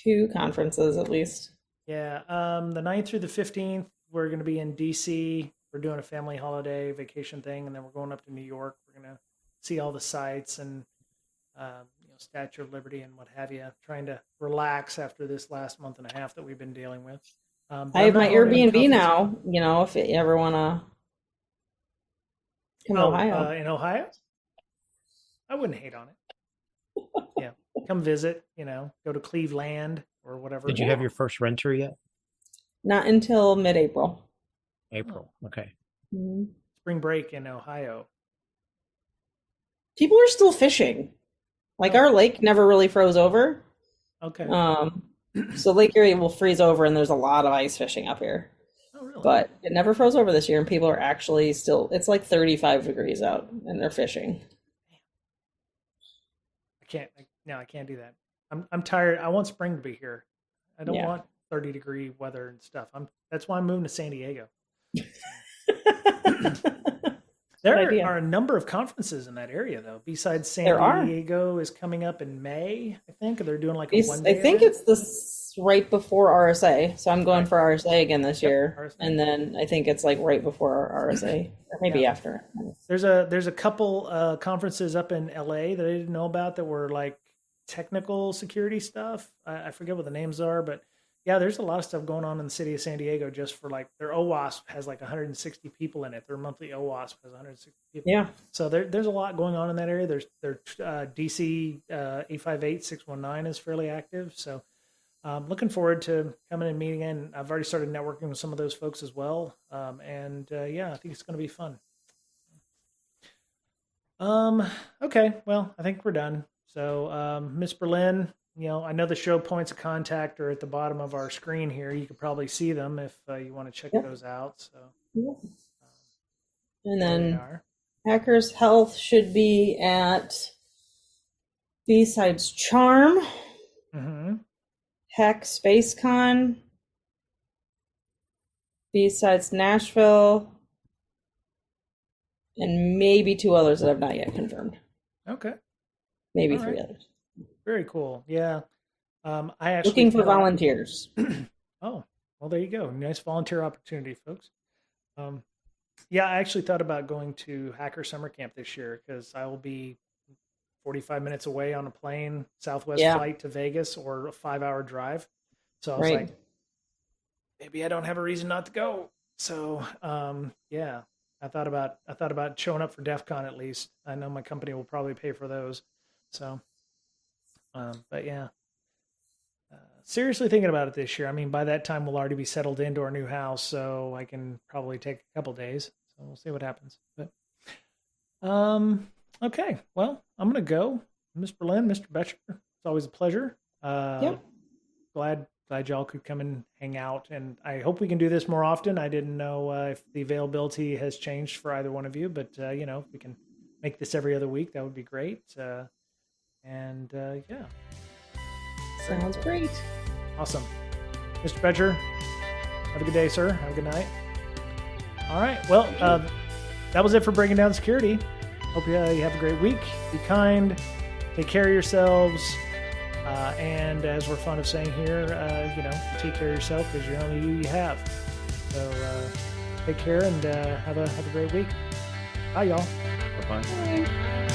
C: 2 conferences at least.
A: Yeah, the 9th through the 15th, we're going to be in DC. We're doing a family holiday vacation thing, and then we're going up to New York. We're going to see all the sites and Statue of Liberty and what have you. Trying to relax after this last month and a half that we've been dealing with.
C: I have my Airbnb now. You know, if you ever want to come to Ohio.
A: In Ohio, I wouldn't hate on it. Yeah, come visit. You know, go to Cleveland or whatever.
B: Did you have your first renter yet?
C: Not until mid-April.
B: April. Okay.
C: Mm-hmm.
A: Spring break in Ohio.
C: People are still fishing. Like our lake never really froze over.
A: Okay.
C: So Lake Erie will freeze over, and there's a lot of ice fishing up here.
A: Oh, really?
C: But it never froze over this year, and people are actually still. It's like 35 degrees out, and they're fishing.
A: I can't do that. I'm tired. I want spring to be here. I don't
C: Yeah.
A: want 30-degree weather and stuff. That's why I'm moving to San Diego. There are a number of conferences in that area, though. Besides San Diego is coming up in May, I think. They're doing like a one-day
C: I think
A: event.
C: it's this right before RSA. So I'm going for RSA again this year.
A: RSA.
C: And then I think it's like right before RSA, or maybe after.
A: There's a couple conferences up in LA that I didn't know about that were like technical security stuff. I forget what the names are, but yeah, there's a lot of stuff going on in the city of San Diego just for like their OWASP has like 160 people in it. Their monthly OWASP has 160 people.
C: Yeah.
A: So there's a lot going on in that area. There's DC 858-619 is fairly active. So looking forward to coming and meeting in. I've already started networking with some of those folks as well. Yeah, I think it's going to be fun. Okay, well, I think we're done. So Miss Berlin, you know, I know the show points of contact are at the bottom of our screen here. You can probably see them if you want to check those out. So,
C: and then Hackers Health should be at B-Sides Charm, Hack SpaceCon, B-Sides Nashville, and maybe 2 others that I've not yet confirmed.
A: Okay.
C: Maybe 3 others.
A: Very cool. Yeah. I actually
C: looking for volunteers.
A: Oh, well, there you go. Nice volunteer opportunity, folks. Yeah, I actually thought about going to Hacker Summer Camp this year because I will be 45 minutes away on a plane, Southwest flight to Vegas, or a 5-hour drive. So I was like, maybe I don't have a reason not to go. So yeah, I thought about showing up for DEF CON at least. I know my company will probably pay for those. So, but yeah, seriously thinking about it this year. I mean, by that time we'll already be settled into our new house, so I can probably take a couple days. So we'll see what happens. But, okay. Well, I'm going to go. Miss Berlin, Mr. Boettcher, it's always a pleasure. Glad y'all could come and hang out, and I hope we can do this more often. I didn't know if the availability has changed for either one of you, but you know, if we can make this every other week, that would be great. Yeah.
C: Sounds great.
A: Awesome. Mr. Boettcher, have a good day, sir. Have a good night. All right. Well, that was it for Breaking Down Security. Hope you have a great week. Be kind. Take care of yourselves. And as we're fond of saying here, you know, take care of yourself because you're only you have. So take care and have a great week. Bye, y'all.
B: Bye-bye.
C: Bye.